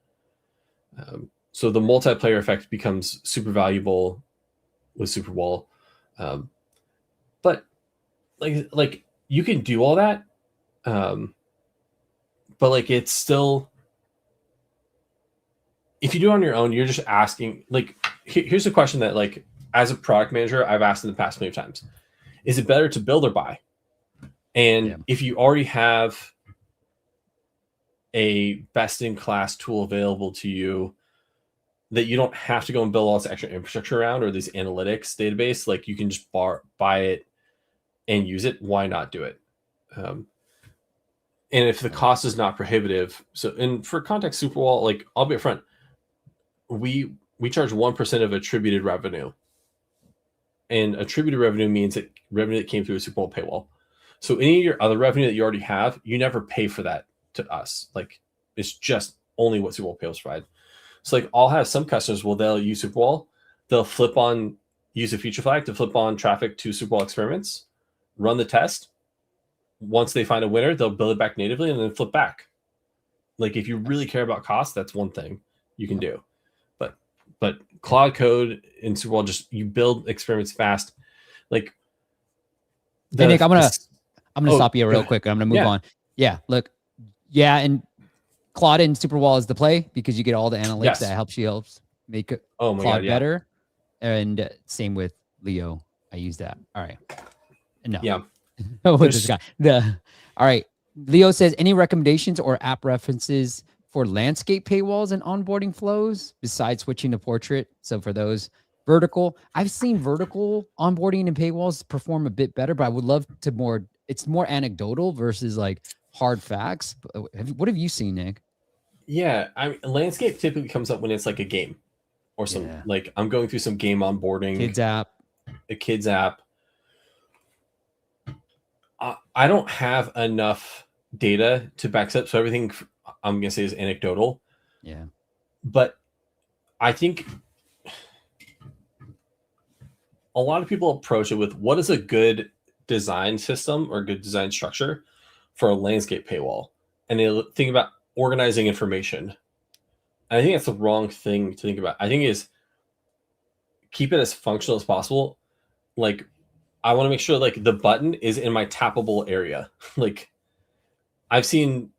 [SPEAKER 2] So the multiplayer effect becomes super valuable with Superwall. But you can do all that. But it's still, if you do it on your own, you're just asking, here's a question that as a product manager, I've asked in the past many times. Is it better to build or buy? And if you already have a best-in-class tool available to you that you don't have to go and build all this extra infrastructure around or these analytics database, you can just buy it and use it, why not do it? And if the cost is not prohibitive, and for context, Superwall, I'll be upfront, we charge 1% of attributed revenue and attributed revenue means that revenue that came through a Superwall paywall. So any of your other revenue that you already have, you never pay for that to us. Like it's just only what Superwall paywalls provide. So like I'll have some customers they'll use Superwall, they'll use a feature flag to flip on traffic to Superwall experiments, run the test. Once they find a winner, they'll build it back natively and then flip back. Like if you really care about cost, that's one thing you can do. But Cloud Code in Superwall, just you build experiments fast. Like
[SPEAKER 1] hey, Nick, I'm gonna stop you real quick. I'm gonna move on. Yeah, look, and Claude in Superwall is the play because you get all the analytics that helps make it Claude better. And same with Leo. I use that. All right. No.
[SPEAKER 2] Yeah.
[SPEAKER 1] With this guy. All right. Leo says, any recommendations or app references for landscape paywalls and onboarding flows besides switching to portrait? So for those vertical, I've seen vertical onboarding and paywalls perform a bit better, but I would love to it's more anecdotal versus like hard facts. What have you seen, Nick?
[SPEAKER 2] Yeah. Landscape typically comes up when it's like a game or some like I'm going through some game onboarding. A kids app. I don't have enough data to back up, so everything I'm going to say is anecdotal.
[SPEAKER 1] Yeah.
[SPEAKER 2] But I think a lot of people approach it with what is a good design system or good design structure for a landscape paywall. And they think about organizing information. And I think that's the wrong thing to think about. I think is keep it as functional as possible. Like I want to make sure like the button is in my tappable area. Like I've seen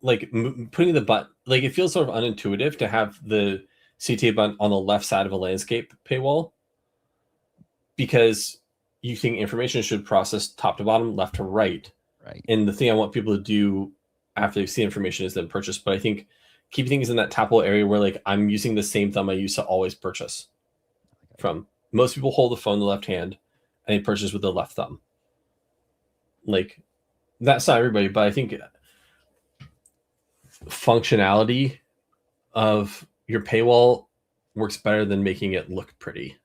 [SPEAKER 2] like putting the button, like it feels sort of unintuitive to have the CTA button on the left side of a landscape paywall because you think information should process top to bottom, left to right.
[SPEAKER 1] Right.
[SPEAKER 2] And the thing I want people to do after they see information is then purchase. But I think keep things in that tappable area where like I'm using the same thumb I used to always purchase from. Most people hold the phone in the left hand and they purchase with the left thumb. Like that's not everybody, but I think functionality of your paywall works better than making it look pretty.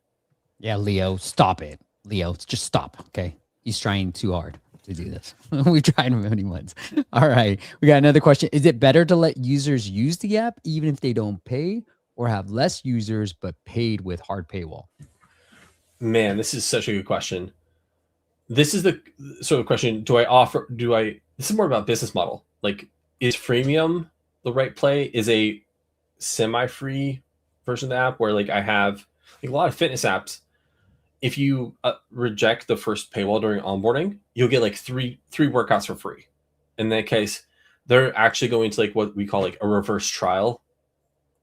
[SPEAKER 1] Yeah, Leo, stop it. Leo, just stop. Okay. He's trying too hard to do this. We've tried many months. All right. We got another question. Is it better to let users use the app even if they don't pay, or have less users but paid with hard paywall?
[SPEAKER 2] Man, this is such a good question. This is the sort of question, this is more about business model. Like, is freemium the right play? Is a semi-free version of the app where like I have like a lot of fitness apps, if you reject the first paywall during onboarding, you'll get like three workouts for free. In that case, they're actually going to like what we call like a reverse trial,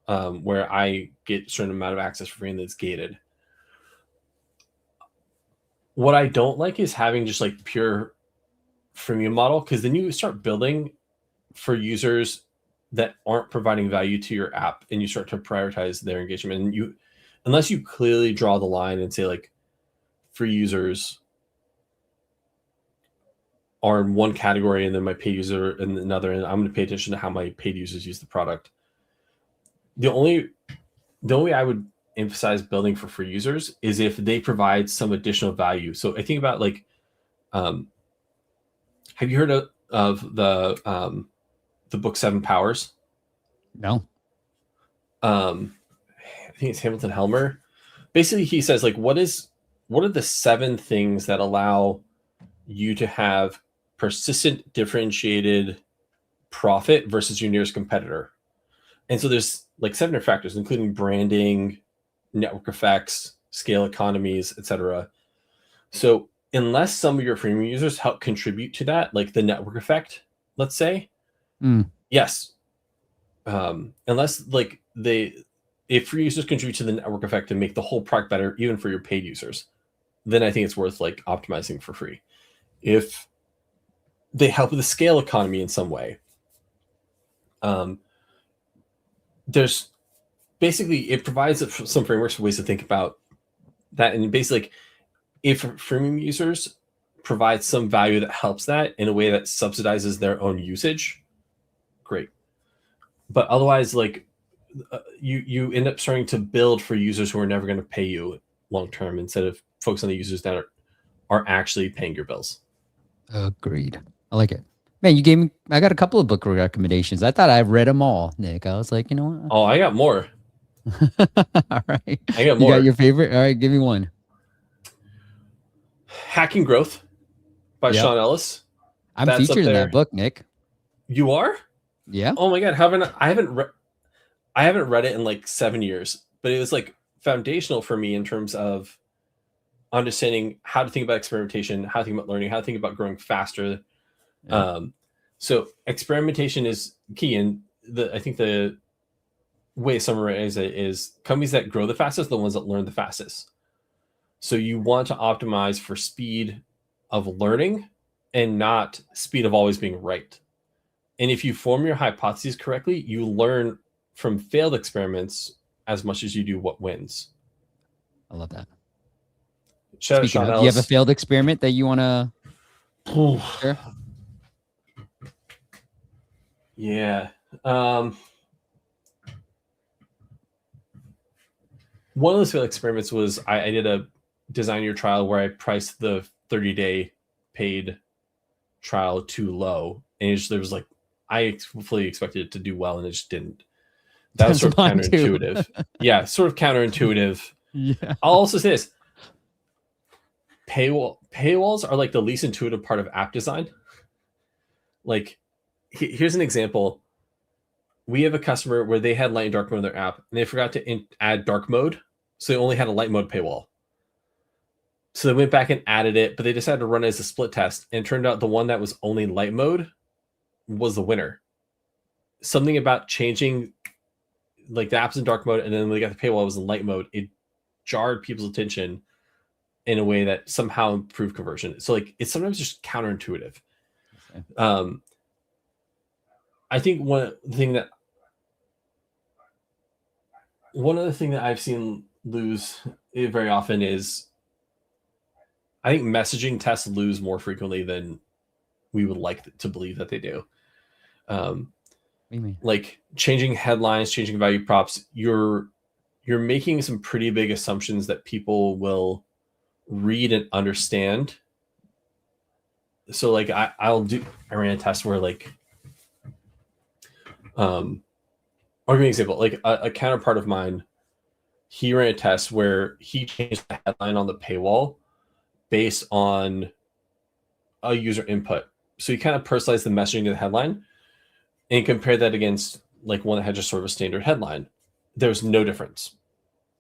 [SPEAKER 2] where I get a certain amount of access for free and that's gated. What I don't like is having just like pure freemium model, because then you start building for users that aren't providing value to your app and you start to prioritize their engagement. And unless you clearly draw the line and say like free users are in one category and then my paid user in another, and I'm going to pay attention to how my paid users use the product. The only way I would emphasize building for free users is if they provide some additional value. So I think about like, have you heard of the book 7 Powers?
[SPEAKER 1] No.
[SPEAKER 2] I think it's Hamilton Helmer. Basically, he says like, what are the 7 things that allow you to have persistent, differentiated profit versus your nearest competitor? And so there's like 7 factors, including branding, network effects, scale economies, etc. So unless some of your freemium users help contribute to that, like the network effect, let's say, yes. Unless like if free users contribute to the network effect and make the whole product better, even for your paid users, then I think it's worth like optimizing for free. If they help with the scale economy in some way, there's basically, it provides some frameworks for ways to think about that. And basically, if freemium users provide some value that helps that in a way that subsidizes their own usage, great. But otherwise, like you end up starting to build for users who are never going to pay you long term instead of focus on the users that are actually paying your bills.
[SPEAKER 1] Agreed. I like it. Man, you gave me, I got a couple of book recommendations. I thought I read them all, Nick. I was like, you know what?
[SPEAKER 2] Oh, I got more.
[SPEAKER 1] All right.
[SPEAKER 2] I got
[SPEAKER 1] You
[SPEAKER 2] more.
[SPEAKER 1] got your favorite? All right, give me one.
[SPEAKER 2] Hacking Growth by
[SPEAKER 1] Yep.
[SPEAKER 2] Sean Ellis.
[SPEAKER 1] I'm
[SPEAKER 2] That's up
[SPEAKER 1] featured in
[SPEAKER 2] there.
[SPEAKER 1] that book, Nick.
[SPEAKER 2] You are?
[SPEAKER 1] Yeah.
[SPEAKER 2] Oh my God. I haven't read it in like 7 years, but it was like foundational for me in terms of understanding how to think about experimentation, how to think about learning, how to think about growing faster.
[SPEAKER 1] Yeah.
[SPEAKER 2] So experimentation is key. And I think the way to summarize it is companies that grow the fastest are the ones that learn the fastest. So you want to optimize for speed of learning and not speed of always being right. And if you form your hypotheses correctly, you learn from failed experiments as much as you do what wins.
[SPEAKER 1] I love that.
[SPEAKER 2] Shout out
[SPEAKER 1] Speaking
[SPEAKER 2] Sean
[SPEAKER 1] of, do you have a
[SPEAKER 2] Ellis.
[SPEAKER 1] failed experiment that you want to share?
[SPEAKER 2] Yeah. One of those failed experiments was I did a design your trial where I priced the 30-day paid trial too low. And there was like, I fully expected it to do well and it just didn't. That was sort of counterintuitive. Yeah, sort of counterintuitive.
[SPEAKER 1] Yeah.
[SPEAKER 2] I'll also say this. Paywalls are like the least intuitive part of app design. Like, here's an example. We have a customer where they had light and dark mode in their app, and they forgot to add dark mode, so they only had a light mode paywall. So they went back and added it, but they decided to run it as a split test, and it turned out the one that was only light mode was the winner. Something about changing like the app's in dark mode, and then when they got the paywall, it was in light mode. It jarred people's attention in a way that somehow improved conversion. So like it's sometimes just counterintuitive. Okay. I think one other thing that I've seen lose very often is I think messaging tests lose more frequently than we would like to believe that they do. What do you mean? Like changing headlines, changing value props, you're making some pretty big assumptions that people will read and understand. So like I ran a test where like I'll give you an example. Like a counterpart of mine, he ran a test where he changed the headline on the paywall based on a user input. So he kind of personalized the messaging to the headline and compared that against like one that had just sort of a standard headline. There's no difference,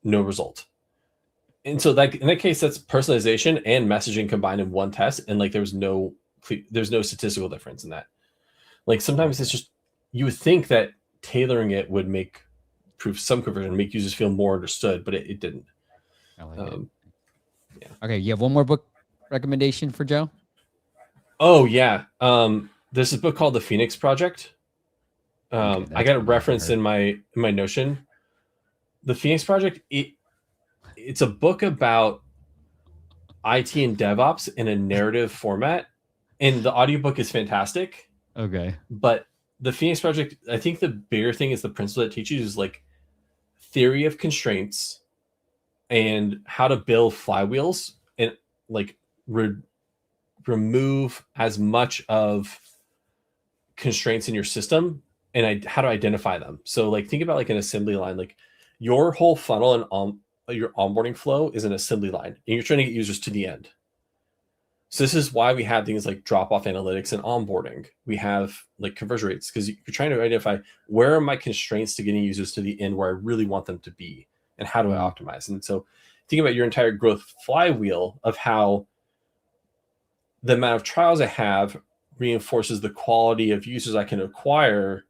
[SPEAKER 2] no result. And so that in that case, that's personalization and messaging combined in one test. And like there's no statistical difference in that. Like sometimes it's just, you would think that tailoring it would prove some conversion, make users feel more understood, but it didn't.
[SPEAKER 1] I like it. Yeah. Okay, you have one more book recommendation for Joe?
[SPEAKER 2] Oh yeah. There's a book called The Phoenix Project. Okay, I got a reference in my Notion. The Phoenix Project, it's a book about IT and DevOps in a narrative format, and the audiobook is fantastic.
[SPEAKER 1] Okay.
[SPEAKER 2] But the Phoenix Project, I think the bigger thing is the principle that teaches is like theory of constraints and how to build flywheels and like remove as much of constraints in your system and how to identify them. So like think about like an assembly line, like your whole funnel and your onboarding flow is an assembly line and you're trying to get users to the end. So this is why we have things like drop-off analytics and onboarding. We have like conversion rates because you're trying to identify where are my constraints to getting users to the end where I really want them to be and how do I optimize. And so think about your entire growth flywheel of how the amount of trials I have reinforces the quality of users I can acquire,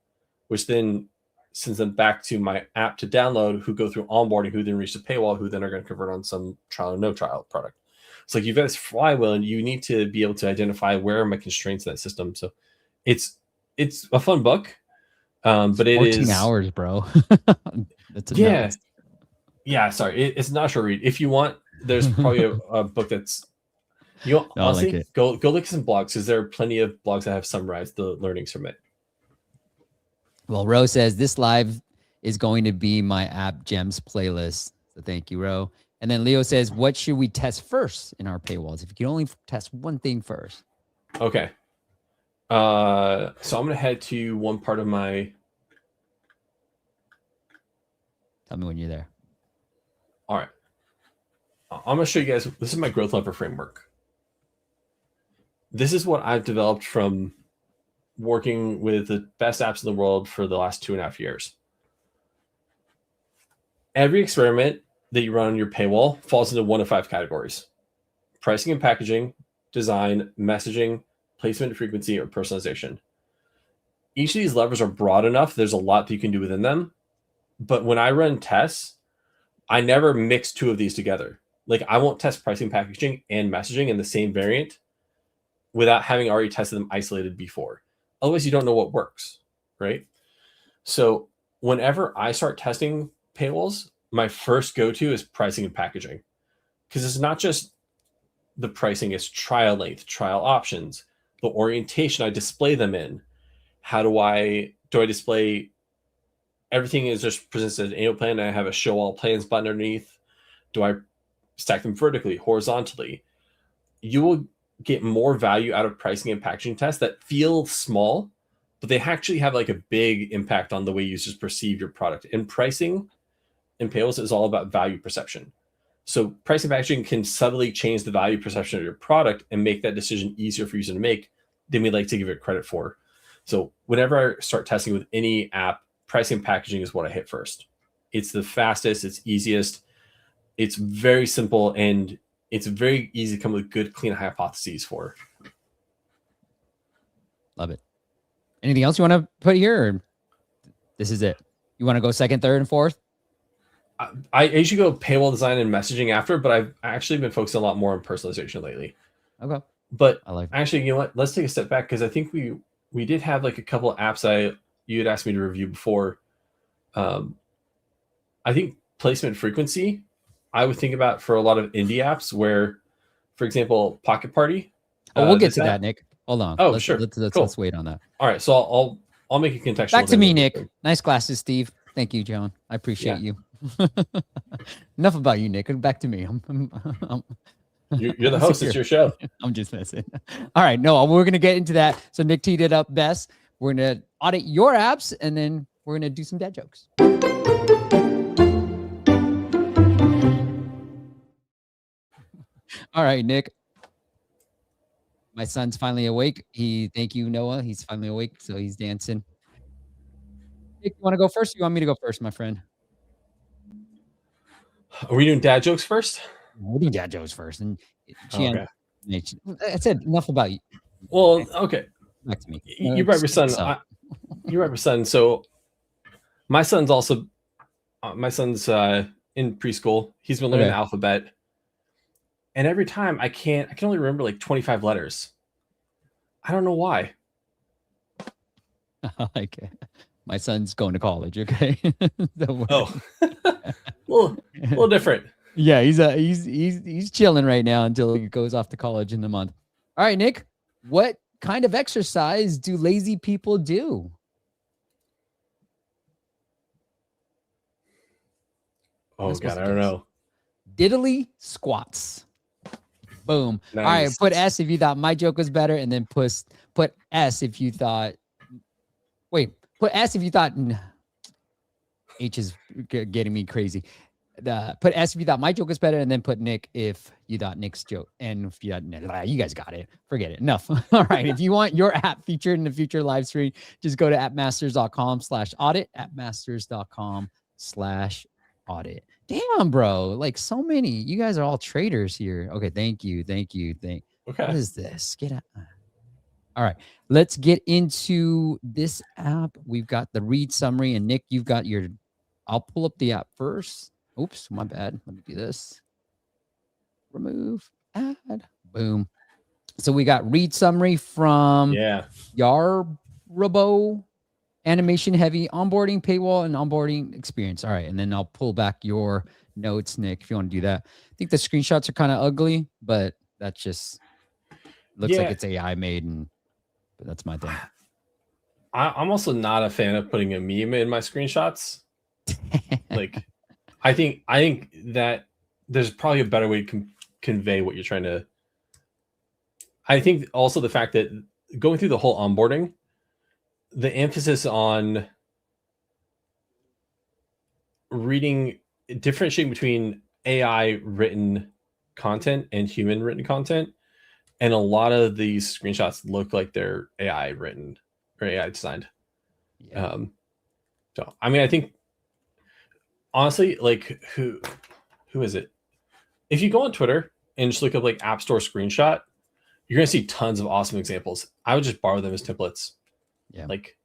[SPEAKER 2] which then sends them back to my app to download, who go through onboarding, who then reach the paywall, who then are going to convert on some trial or no trial product. It's like you've got this flywheel and you need to be able to identify where are my constraints in that system. So it's a fun book. But it
[SPEAKER 1] 14
[SPEAKER 2] is
[SPEAKER 1] hours, bro. That's
[SPEAKER 2] yeah. Sorry. It's not a short read. If you want, there's probably a book that's, honestly, like go look at some blogs because there are plenty of blogs that have summarized the learnings from it.
[SPEAKER 1] Well, Ro says this live is going to be my app gems playlist. So thank you, Ro. And then Leo says, what should we test first in our paywalls? If you can only test one thing first.
[SPEAKER 2] Okay. So I'm going to head to one part of my...
[SPEAKER 1] Tell me when you're there.
[SPEAKER 2] All right. I'm going to show you guys. This is my growth lever framework. This is what I've developed from working with the best apps in the world for the last 2.5 years. Every experiment that you run on your paywall falls into one of 5 categories: pricing and packaging, design, messaging, placement and frequency, or personalization. Each of these levers are broad enough. There's a lot that you can do within them. But when I run tests, I never mix 2 of these together. Like, I won't test pricing, packaging, and messaging in the same variant without having already tested them isolated before. Otherwise, you don't know what works, right? So whenever I start testing paywalls, my first go-to is pricing and packaging, because it's not just the pricing, it's trial length, trial options, the orientation I display them in. How do I display everything is just presented as an annual plan, and I have a show all plans button underneath? Do I stack them vertically, horizontally? You will get more value out of pricing and packaging tests that feel small, but they actually have like a big impact on the way users perceive your product. And pricing in paywalls is all about value perception. So pricing and packaging can subtly change the value perception of your product and make that decision easier for users to make than we like to give it credit for. So whenever I start testing with any app, pricing and packaging is what I hit first. It's the fastest, it's easiest, it's very simple, and it's very easy to come with good, clean hypotheses for.
[SPEAKER 1] Love it. Anything else you want to put here? Or this is it. You want to go second, third, and fourth?
[SPEAKER 2] I usually go paywall design and messaging after, but I've actually been focusing a lot more on personalization lately.
[SPEAKER 1] Okay.
[SPEAKER 2] But
[SPEAKER 1] I like
[SPEAKER 2] actually, you know what? Let's take a step back, because I think we did have like a couple of apps you had asked me to review before. I think placement frequency, I would think about for a lot of indie apps where, for example, Pocket Party.
[SPEAKER 1] Oh, we'll get to that, Nick. Hold on.
[SPEAKER 2] Oh, sure.
[SPEAKER 1] Let's wait on that.
[SPEAKER 2] All right. So I'll make a contextual.
[SPEAKER 1] Back to me, Nick. Nice glasses, Steve. Thank you, John. I appreciate you. Enough about you, Nick. Back to me.
[SPEAKER 2] You're the host. It's your show.
[SPEAKER 1] I'm just messing. All right. No, we're going to get into that. So Nick teed it up best. We're going to audit your apps, and then we're going to do some dad jokes. All right, Nick. My son's finally awake. Thank you, Noah. He's finally awake, so he's dancing. Nick, you want to go first? Or you want me to go first, my friend?
[SPEAKER 2] Are we doing dad jokes first?
[SPEAKER 1] We'll do dad jokes first. And
[SPEAKER 2] okay.
[SPEAKER 1] I said enough about you.
[SPEAKER 2] Well, okay.
[SPEAKER 1] Back to me.
[SPEAKER 2] You brought your son. You brought your son. So my son's also. My son's in preschool. He's been learning the alphabet. And every time I can only remember like 25 letters. I don't know why.
[SPEAKER 1] I like it. My son's going to college. Okay.
[SPEAKER 2] Oh, a little different.
[SPEAKER 1] Yeah, he's chilling right now until he goes off to college in the month. All right, Nick, what kind of exercise do lazy people do?
[SPEAKER 2] Oh God, I don't know.
[SPEAKER 1] Diddly squats. Boom. Nice. All right, put S if you thought my joke was better, and then put S if you thought. Wait, put S if you thought. H is getting me crazy. Put S if you thought my joke was better, and then put Nick if you thought Nick's joke. And if you thought, you guys got it. Forget it. Enough. All right. If you want your app featured in the future live stream, just go to appmasters.com/audit. Appmasters.com/audit. Damn, bro. Like so many. You guys are all traders here. Okay. Thank you.
[SPEAKER 2] Okay.
[SPEAKER 1] What is this? Get out. All right. Let's get into this app. We've got the read summary, and Nick, you've got your. I'll pull up the app first. Oops, my bad. Let me do this. Remove, add, boom. So we got read summary from Yarbo, animation heavy, onboarding, paywall, and onboarding experience. All right, and then I'll pull back your notes, Nick, if you want to do that. I think the screenshots are kind of ugly, but that's just looks like it's AI made, but that's my thing.
[SPEAKER 2] I'm also not a fan of putting a meme in my screenshots. Like, I think that there's probably a better way to convey what you're trying to. I think also the fact that going through the whole onboarding, the emphasis on reading, differentiating between AI written content and human written content, and a lot of these screenshots look like they're AI written or AI designed.
[SPEAKER 1] Yeah.
[SPEAKER 2] So I mean, I think honestly, like who is it? If you go on Twitter and just look up like App Store screenshot, you're gonna see tons of awesome examples. I would just borrow them as templates.
[SPEAKER 1] Yeah.
[SPEAKER 2] Like,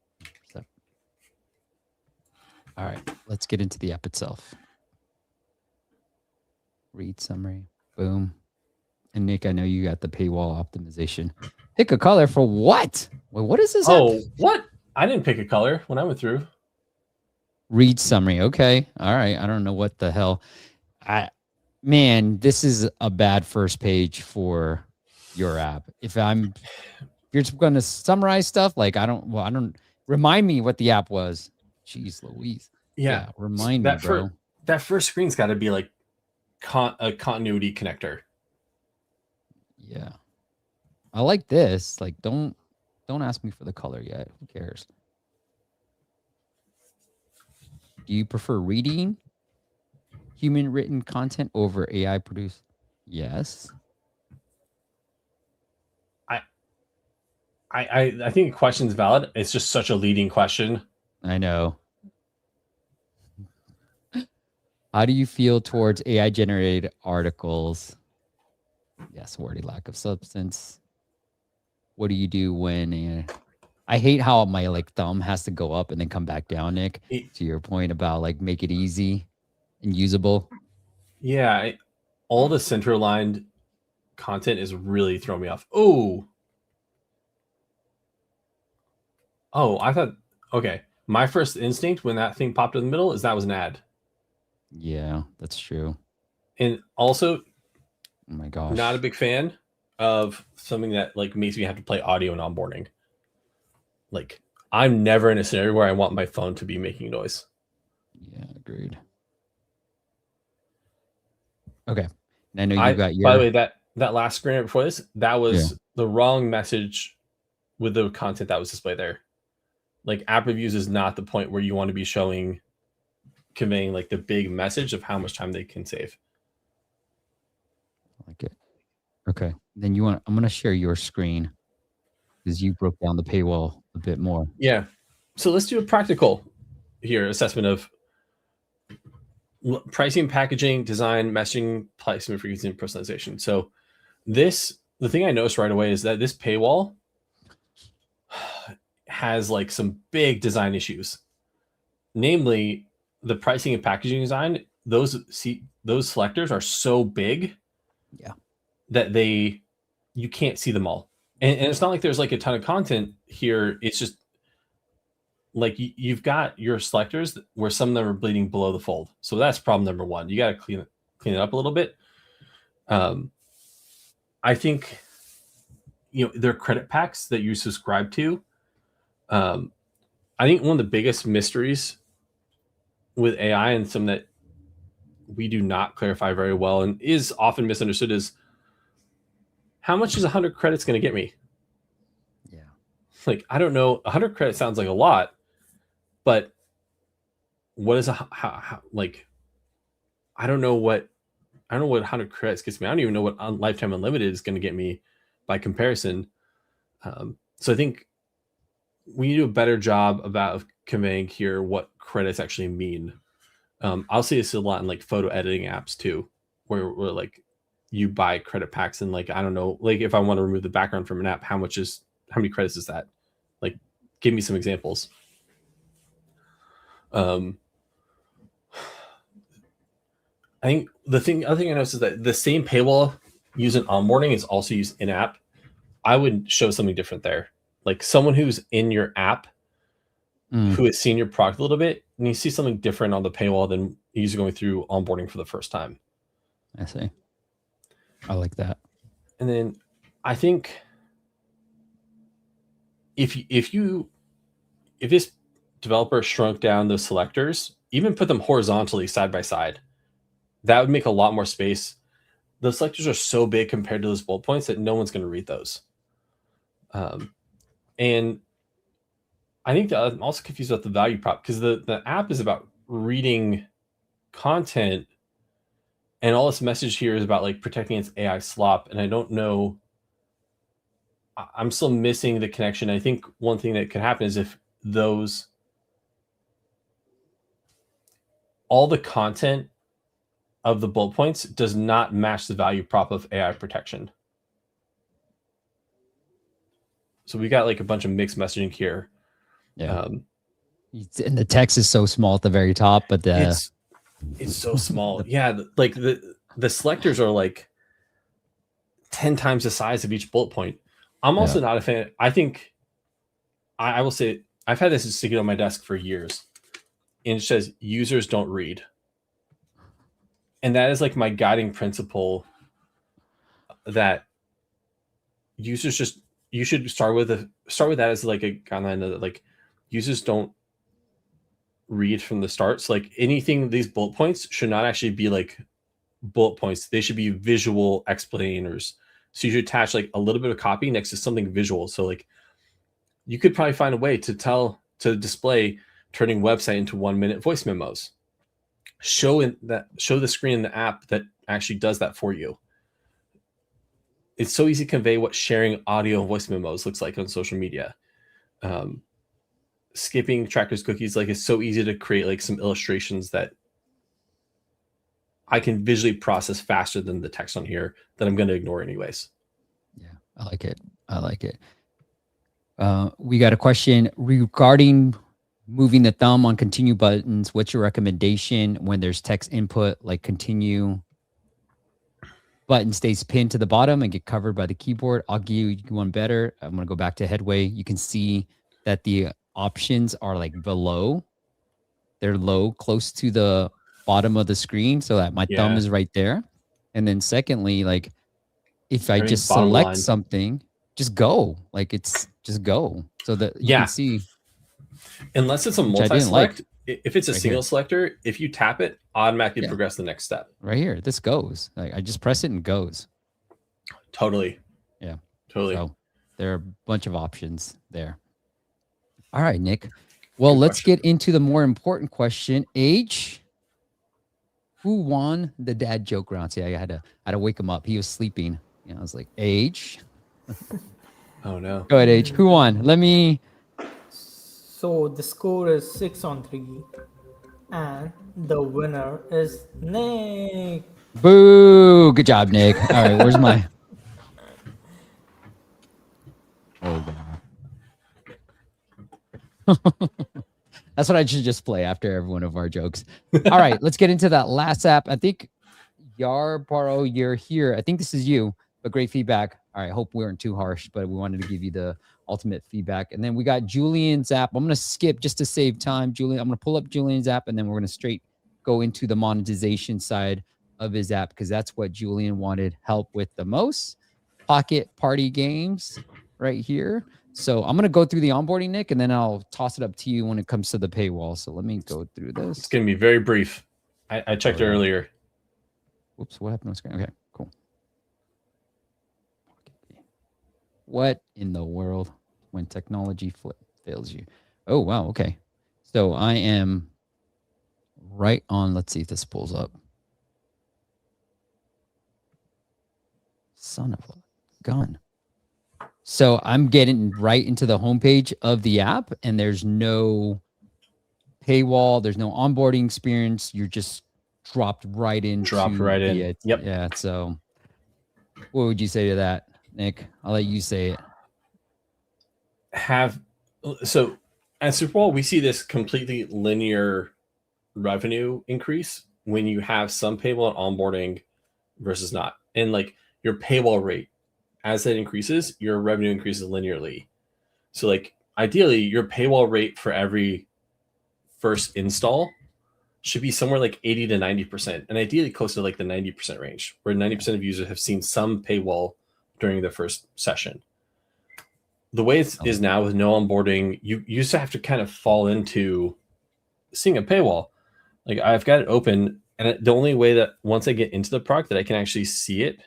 [SPEAKER 1] all right, let's get into the app itself. Read summary. Boom. And Nick, I know you got the paywall optimization. Pick a color for what? Wait, what is this?
[SPEAKER 2] oh,
[SPEAKER 1] app?
[SPEAKER 2] what? I didn't pick a color when I went through.
[SPEAKER 1] Read summary. Okay. All right. I don't know what the hell. Man, this is a bad first page for your app. If you're just going to summarize stuff, like I don't remind me what the app was. Jeez Louise.
[SPEAKER 2] Yeah.
[SPEAKER 1] Remind me, bro.
[SPEAKER 2] That first screen's got to be like a continuity connector.
[SPEAKER 1] Yeah. I like this. Like, don't ask me for the color yet. Who cares? Do you prefer reading human written content over AI produced? Yes.
[SPEAKER 2] I think the question's valid. It's just such a leading question.
[SPEAKER 1] I know. How do you feel towards AI generated articles? Yes, wordy, lack of substance. What do you do when I hate how my like thumb has to go up and then come back down, Nick, to your point about like make it easy and usable.
[SPEAKER 2] Yeah, all the center aligned content is really throwing me off. Oh, I thought, okay. My first instinct when that thing popped in the middle is that was an ad.
[SPEAKER 1] Yeah, that's true.
[SPEAKER 2] And also,
[SPEAKER 1] oh my gosh,
[SPEAKER 2] not a big fan of something that like makes me have to play audio and onboarding. Like, I'm never in a scenario where I want my phone to be making noise.
[SPEAKER 1] Yeah, agreed. Okay. And I know you got your.
[SPEAKER 2] By the way, that last screen before this, that was the wrong message with the content that was displayed there. Like, app reviews is not the point where you want to be conveying like the big message of how much time they can save.
[SPEAKER 1] I like it. Okay. Then I'm going to share your screen because you broke down the paywall a bit more.
[SPEAKER 2] Yeah. So let's do a practical here assessment of pricing, packaging, design, messaging, placement, frequency, and personalization. So the thing I noticed right away is that this paywall has like some big design issues, namely the pricing and packaging design. Those selectors are so big, that you can't see them all, and it's not like there's like a ton of content here. It's just like you've got your selectors where some of them are bleeding below the fold. So that's problem number one. You got to clean it up a little bit. I think, there are credit packs that you subscribe to. I think one of the biggest mysteries with AI, and some that we do not clarify very well and is often misunderstood, is how much is 100 credits going to get me?
[SPEAKER 1] Yeah.
[SPEAKER 2] Like, I don't know. 100 credits sounds like a lot, but what is like, I don't know what 100 credits gets me. I don't even know what Lifetime Unlimited is going to get me by comparison. So I think we need to do a better job about conveying here what credits actually mean. I'll see this a lot in like photo editing apps too, where like you buy credit packs, and like, I don't know, like if I want to remove the background from an app, how many credits is that? Like, give me some examples. I think other thing I noticed is that the same paywall used in onboarding is also used in app. I would show something different there. Like, someone who's in your app who has seen your product a little bit, and you see something different on the paywall than user going through onboarding for the first time.
[SPEAKER 1] I see. I like that.
[SPEAKER 2] And then I think if this developer shrunk down those selectors, even put them horizontally side by side, That would make a lot more space. Those selectors are so big compared to those bullet points that no one's going to read those. And I think that I'm also confused about the value prop, because the app is about reading content, and all this message here is about like protecting its AI slop. And I don't know. I'm still missing the connection. I think one thing that could happen is if all the content of the bullet points does not match the value prop of AI protection. So we got like a bunch of mixed messaging here.
[SPEAKER 1] Yeah. And the text is so small at the very top, but
[SPEAKER 2] it's so small. Yeah, like the selectors are like 10 times the size of each bullet point. I'm also not a fan. I think I will say I've had this sticking on my desk for years, and it says users don't read. And that is like my guiding principle, that users you should start with that as like a guideline that like users don't read from the start. So like anything, these bullet points should not actually be like bullet points. They should be visual explainers. So you should attach like a little bit of copy next to something visual. So like you could probably find a way to display turning website into 1-minute voice memos. Show the screen in the app that actually does that for you. It's so easy to convey what sharing audio and voice memos looks like on social media. Skipping trackers cookies, like it's so easy to create like some illustrations that I can visually process faster than the text on here that I'm going to ignore anyways.
[SPEAKER 1] Yeah, I like it. We got a question regarding moving the thumb on continue buttons. What's your recommendation when there's text input, like continue button stays pinned to the bottom and get covered by the keyboard? I'll give you one better. I'm going to go back to headway. You can see that the options are like below. They're low, close to the bottom of the screen, so that my thumb is right there. And then secondly, like if I just select something, just go. Like it's just go. So that you can see.
[SPEAKER 2] Unless it's a multi-select, if it's a single selector, if you tap it, automatically progress the next step.
[SPEAKER 1] Right here, this goes. Like I just press it and goes.
[SPEAKER 2] Totally.
[SPEAKER 1] Yeah.
[SPEAKER 2] Totally.
[SPEAKER 1] So there are a bunch of options there. All right, Nick. Well, let's get into the more important question. Age. Who won the dad joke round? See, I had to wake him up. He was sleeping. I was like, Age.
[SPEAKER 2] Oh no.
[SPEAKER 1] Go ahead, Age. Who won? Let me.
[SPEAKER 3] So the score is 6-3, and the winner is Nick.
[SPEAKER 1] Boo! Good job, Nick. All right, where's my? That's what I should just play after every one of our jokes. All right, let's get into that last app. I think Yarbaro, you're here. I think this is you, but great feedback. All right, hope we weren't too harsh, but we wanted to give you the ultimate feedback. And then we got Julian's app. I'm going to skip just to save time. Julian, I'm going to pull up Julian's app, and then we're going to straight go into the monetization side of his app, because that's what Julian wanted help with the most. Pocket Party Games right here. So I'm going to go through the onboarding, Nick, and then I'll toss it up to you when it comes to the paywall. So let me go through this.
[SPEAKER 2] It's going to be very brief. I checked it earlier.
[SPEAKER 1] Whoops, what happened on screen? Okay, cool. What in the world when technology fails you? Oh, wow, okay. So I am right on, let's see if this pulls up. Son of a gun. So I'm getting right into the homepage of the app, and there's no paywall. There's no onboarding experience. You're just dropped right in.
[SPEAKER 2] Yep.
[SPEAKER 1] Yeah. So what would you say to that, Nick? I'll let you say it.
[SPEAKER 2] So at Superwall, we see this completely linear revenue increase when you have some paywall and onboarding versus not. And like your paywall rate, as that increases, your revenue increases linearly. So like ideally your paywall rate for every first install should be somewhere like 80 to 90%, and ideally close to like the 90% range, where 90% of users have seen some paywall during the first session. The way it is now with no onboarding, you used to have to kind of fall into seeing a paywall. Like I've got it open, And the only way that once I get into the product that I can actually see it,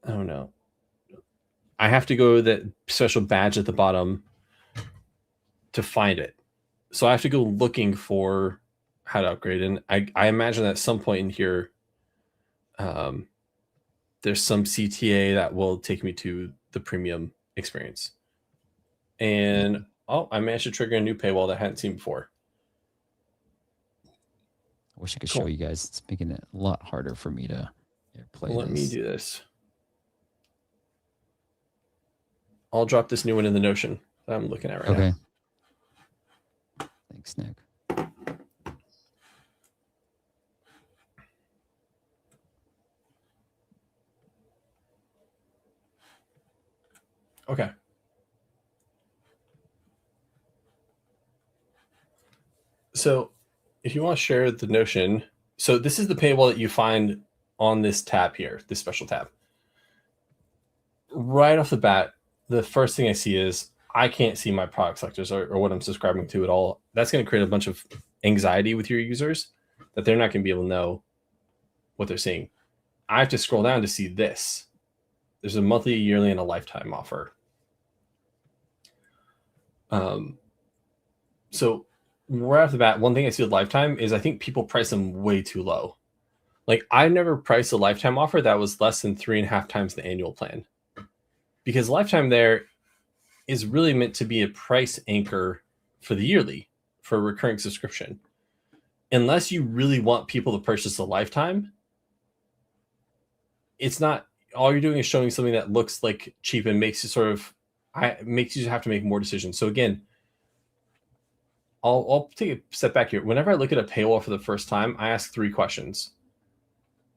[SPEAKER 2] I don't know. I have to go to that special badge at the bottom to find it. So I have to go looking for how to upgrade. And I imagine that at some point in here, there's some CTA that will take me to the premium experience. And I managed to trigger a new paywall that I hadn't seen before.
[SPEAKER 1] I wish I could
[SPEAKER 2] Cool.
[SPEAKER 1] show you guys. It's making it a lot harder for me to play
[SPEAKER 2] Let me
[SPEAKER 1] this.
[SPEAKER 2] do this. I'll drop this new one in the Notion that I'm looking at right now.
[SPEAKER 1] Okay. Thanks, Nick.
[SPEAKER 2] Okay. So if you want to share the Notion, so this is the paywall that you find on this tab here, this special tab. Right off the bat, the first thing I see is I can't see my product selectors or what I'm subscribing to at all. That's going to create a bunch of anxiety with your users that they're not going to be able to know what they're seeing. I have to scroll down to see this. There's a monthly, yearly, and a lifetime offer. So right off the bat, one thing I see with lifetime is I think people price them way too low. Like I never priced a lifetime offer that was less than 3.5 times the annual plan, because lifetime there is really meant to be a price anchor for the yearly, for a recurring subscription. Unless you really want people to purchase a lifetime, it's not, all you're doing is showing something that looks like cheap and makes you makes you have to make more decisions. So again, I'll take a step back here. Whenever I look at a paywall for the first time, I ask 3 questions.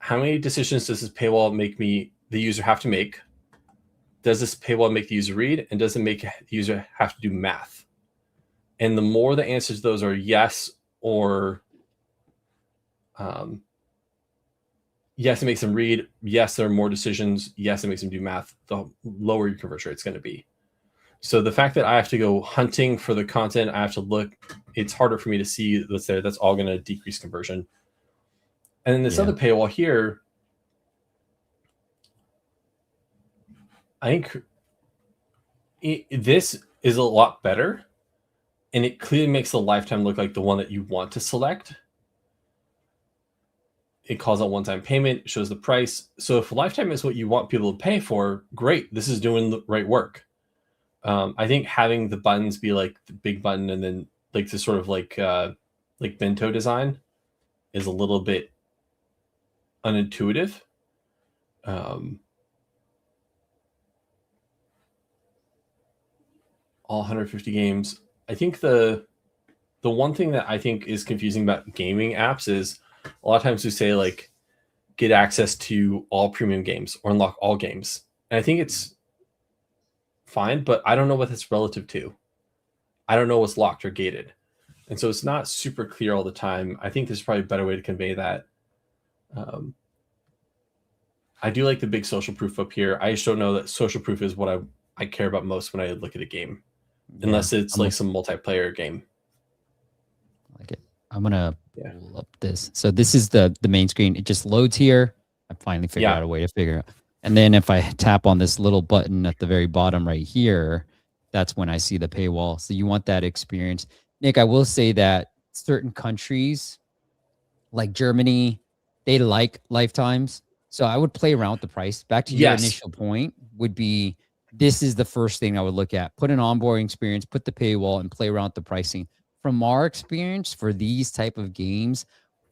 [SPEAKER 2] How many decisions does this paywall make the user have to make? Does this paywall make the user read? And does it make the user have to do math? And the more the answers to those are yes, or yes, it makes them read, yes, there are more decisions, yes, it makes them do math, the lower your conversion rate is going to be. So the fact that I have to go hunting for the content, I have to look, it's harder for me to see what's there. That's all going to decrease conversion. And then this other paywall here, I think this is a lot better, and it clearly makes the lifetime look like the one that you want to select. It calls out one-time payment, shows the price. So if lifetime is what you want people to pay for, great, this is doing the right work. I think having the buttons be like the big button and then like this sort of like bento design is a little bit unintuitive. All 150 games. I think the one thing that I think is confusing about gaming apps is a lot of times we say like get access to all premium games or unlock all games. And I think it's fine, but I don't know what that's relative to. I don't know what's locked or gated. And so it's not super clear all the time. I think there's probably a better way to convey that. I do like the big social proof up here. I just don't know that social proof is what I care about most when I look at a game, unless it's like some multiplayer game.
[SPEAKER 1] I like it. I'm gonna pull up this. So this is the main screen. It just loads here. I finally figured out a way to figure out. And then if I tap on this little button at the very bottom right here, that's when I see the paywall. So you want that experience. Nick, I will say that certain countries like Germany, they like lifetimes. So I would play around with the price. Back to your initial point would be, this is the first thing I would look at. Put an onboarding experience, put the paywall, and play around with the pricing. From our experience for these type of games,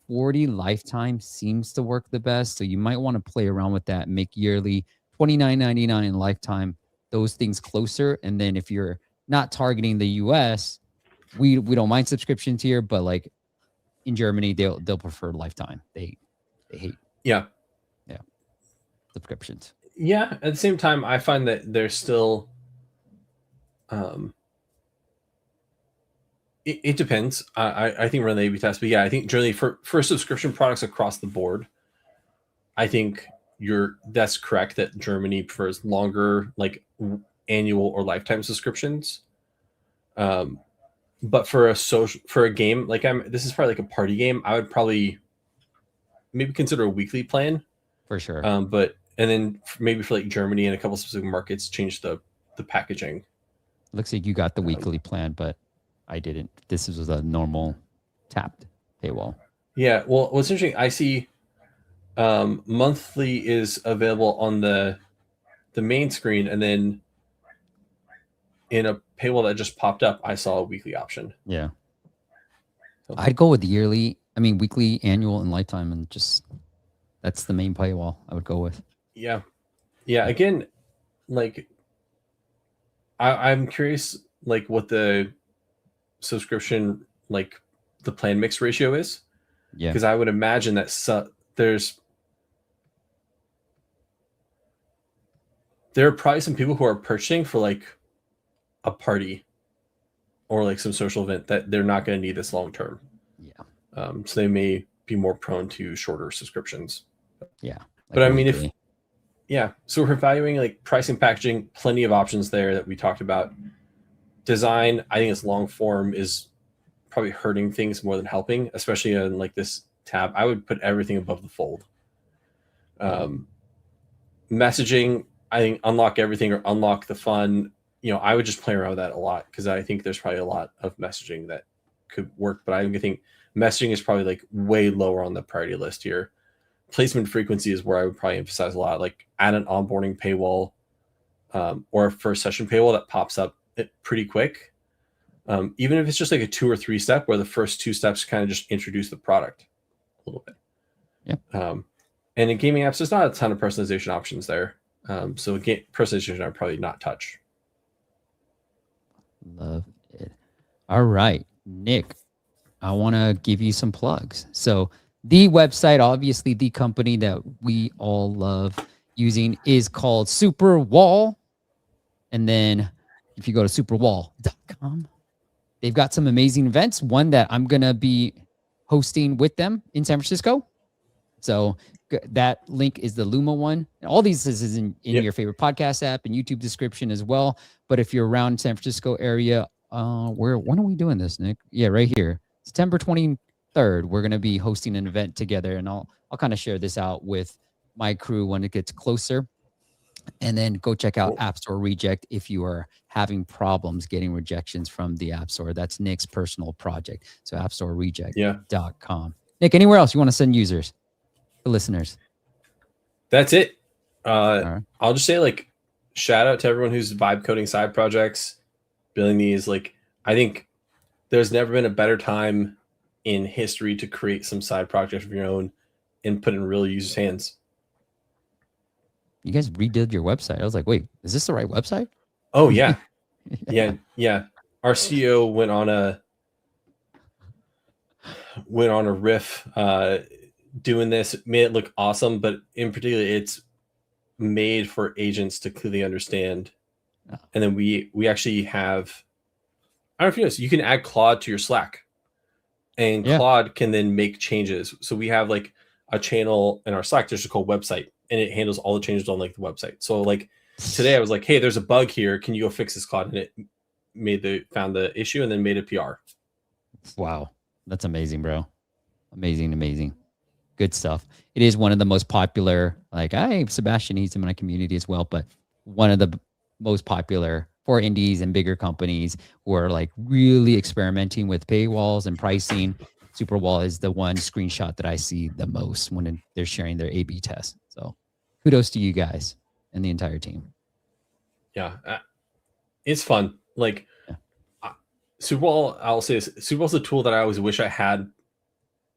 [SPEAKER 1] 40 lifetime seems to work the best. So you might want to play around with that and make yearly $29.99 in lifetime, those things closer. And then if you're not targeting the US, we don't mind subscription tier, but like in Germany, they'll prefer lifetime. They hate subscriptions.
[SPEAKER 2] Yeah, at the same time, I find that there's still it depends. I think we're in the A/B test, but yeah, I think generally for subscription products across the board, I think that's correct that Germany prefers longer, like annual or lifetime subscriptions. But for a game, like this is probably like a party game, I would probably maybe consider a weekly plan.
[SPEAKER 1] For sure.
[SPEAKER 2] But and then maybe for like Germany and a couple specific markets, change the packaging.
[SPEAKER 1] Looks like you got the weekly plan, but I didn't. This was a normal tapped paywall.
[SPEAKER 2] Yeah. Well, what's interesting, I see monthly is available on the main screen, and then in a paywall that just popped up, I saw a weekly option.
[SPEAKER 1] Yeah. So I'd go with the yearly, weekly, annual, and lifetime, and just that's the main paywall I would go with.
[SPEAKER 2] Yeah. Yeah. Again, like I'm curious, like what the subscription, like the plan mix ratio is.
[SPEAKER 1] Yeah.
[SPEAKER 2] Because I would imagine that there are probably some people who are purchasing for like a party or like some social event that they're not going to need this long term.
[SPEAKER 1] Yeah.
[SPEAKER 2] So they may be more prone to shorter subscriptions.
[SPEAKER 1] Yeah.
[SPEAKER 2] But I mean, so we're evaluating like pricing, packaging, plenty of options there that we talked about. Design, I think it's long form is probably hurting things more than helping, especially in like this tab. I would put everything above the fold. Messaging, I think unlock everything or unlock the fun. I would just play around with that a lot because I think there's probably a lot of messaging that could work, but I think messaging is probably like way lower on the priority list here. Placement frequency is where I would probably emphasize a lot, like add an onboarding paywall or a first session paywall that pops up pretty quick. Even if it's just like a 2 or 3 step where the first 2 steps kind of just introduce the product a little bit.
[SPEAKER 1] Yeah.
[SPEAKER 2] And in gaming apps, there's not a ton of personalization options there. So personalization I would probably not touch.
[SPEAKER 1] Love it. All right, Nick, I want to give you some plugs. So the website, obviously the company that we all love using, is called Superwall. And then if you go to superwall.com, they've got some amazing events. One that I'm going to be hosting with them in San Francisco. So that link is the Luma one. All these is in your favorite podcast app and YouTube description as well. But if you're around San Francisco area, when are we doing this, Nick? Yeah, right here. September 23rd, we're going to be hosting an event together, and I'll kind of share this out with my crew when it gets closer. And then go check out App Store Reject if you are having problems getting rejections from the App Store. That's Nick's personal project. So appstorereject.com. Nick, anywhere else you want to send users, the listeners?
[SPEAKER 2] That's it.
[SPEAKER 1] Right.
[SPEAKER 2] I'll just say, like, shout out to everyone who's vibe coding side projects, building these. Like, I think there's never been a better time in history to create some side project of your own and put in real users' hands.
[SPEAKER 1] You guys redid your website. I was like, wait, is this the right website?
[SPEAKER 2] Oh yeah. yeah. Our CEO went on a riff doing this, made it look awesome, but in particular it's made for agents to clearly understand. And then we actually have, I don't know if you know this, you can add Claude to your Slack, and Claude can then make changes. So we have like a channel in our Slack that's just called website, and it handles all the changes on like the website. So like today I was like, hey, there's a bug here. Can you go fix this, Claude? And it found the issue and then made a PR.
[SPEAKER 1] Wow. That's amazing, bro. Amazing. Good stuff. It is one of the most popular, like Sebastian needs him in my community as well, but one of the most popular for indies and bigger companies who are like really experimenting with paywalls and pricing. Superwall is the one screenshot that I see the most when they're sharing their A/B test. So kudos to you guys and the entire team.
[SPEAKER 2] Yeah. It's fun. Like Superwall, I'll say this, Superwall's a tool that I always wish I had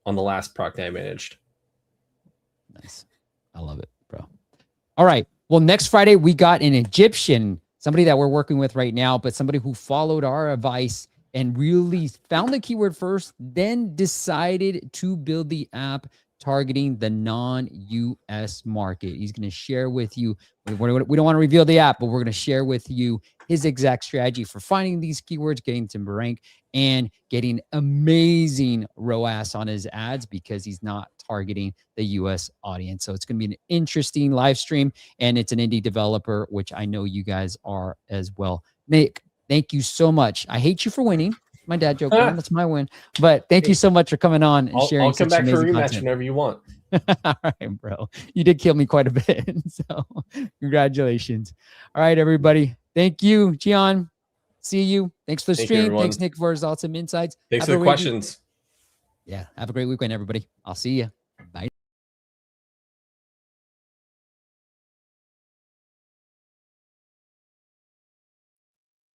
[SPEAKER 2] on the last product I managed.
[SPEAKER 1] Nice. I love it, bro. All right. Well, next Friday, we got an Egyptian, somebody that we're working with right now, but somebody who followed our advice and really found the keyword first, then decided to build the app targeting the non-US market. He's going to share with you, we don't want to reveal the app, but we're going to share with you his exact strategy for finding these keywords, getting to rank, and getting amazing ROAS on his ads because he's not targeting the US audience. So it's going to be an interesting live stream, and it's an indie developer, which I know you guys are as well. Nick, thank you so much. I hate you for winning, My dad joke won. That's my win. But thank you so much for coming on and sharing
[SPEAKER 2] I'll come
[SPEAKER 1] such
[SPEAKER 2] back for a
[SPEAKER 1] amazing
[SPEAKER 2] rematch
[SPEAKER 1] content.
[SPEAKER 2] whenever you want.
[SPEAKER 1] All right, bro. You did kill me quite a bit. So congratulations. All right, everybody. Thank you, Gian. See you. Thanks for the
[SPEAKER 2] Thank you,
[SPEAKER 1] stream.
[SPEAKER 2] everyone.
[SPEAKER 1] Thanks, Nick, for his awesome insights.
[SPEAKER 2] Thanks
[SPEAKER 1] Have
[SPEAKER 2] for
[SPEAKER 1] a
[SPEAKER 2] the
[SPEAKER 1] great
[SPEAKER 2] questions.
[SPEAKER 1] Yeah. Have a great weekend, everybody. I'll see you.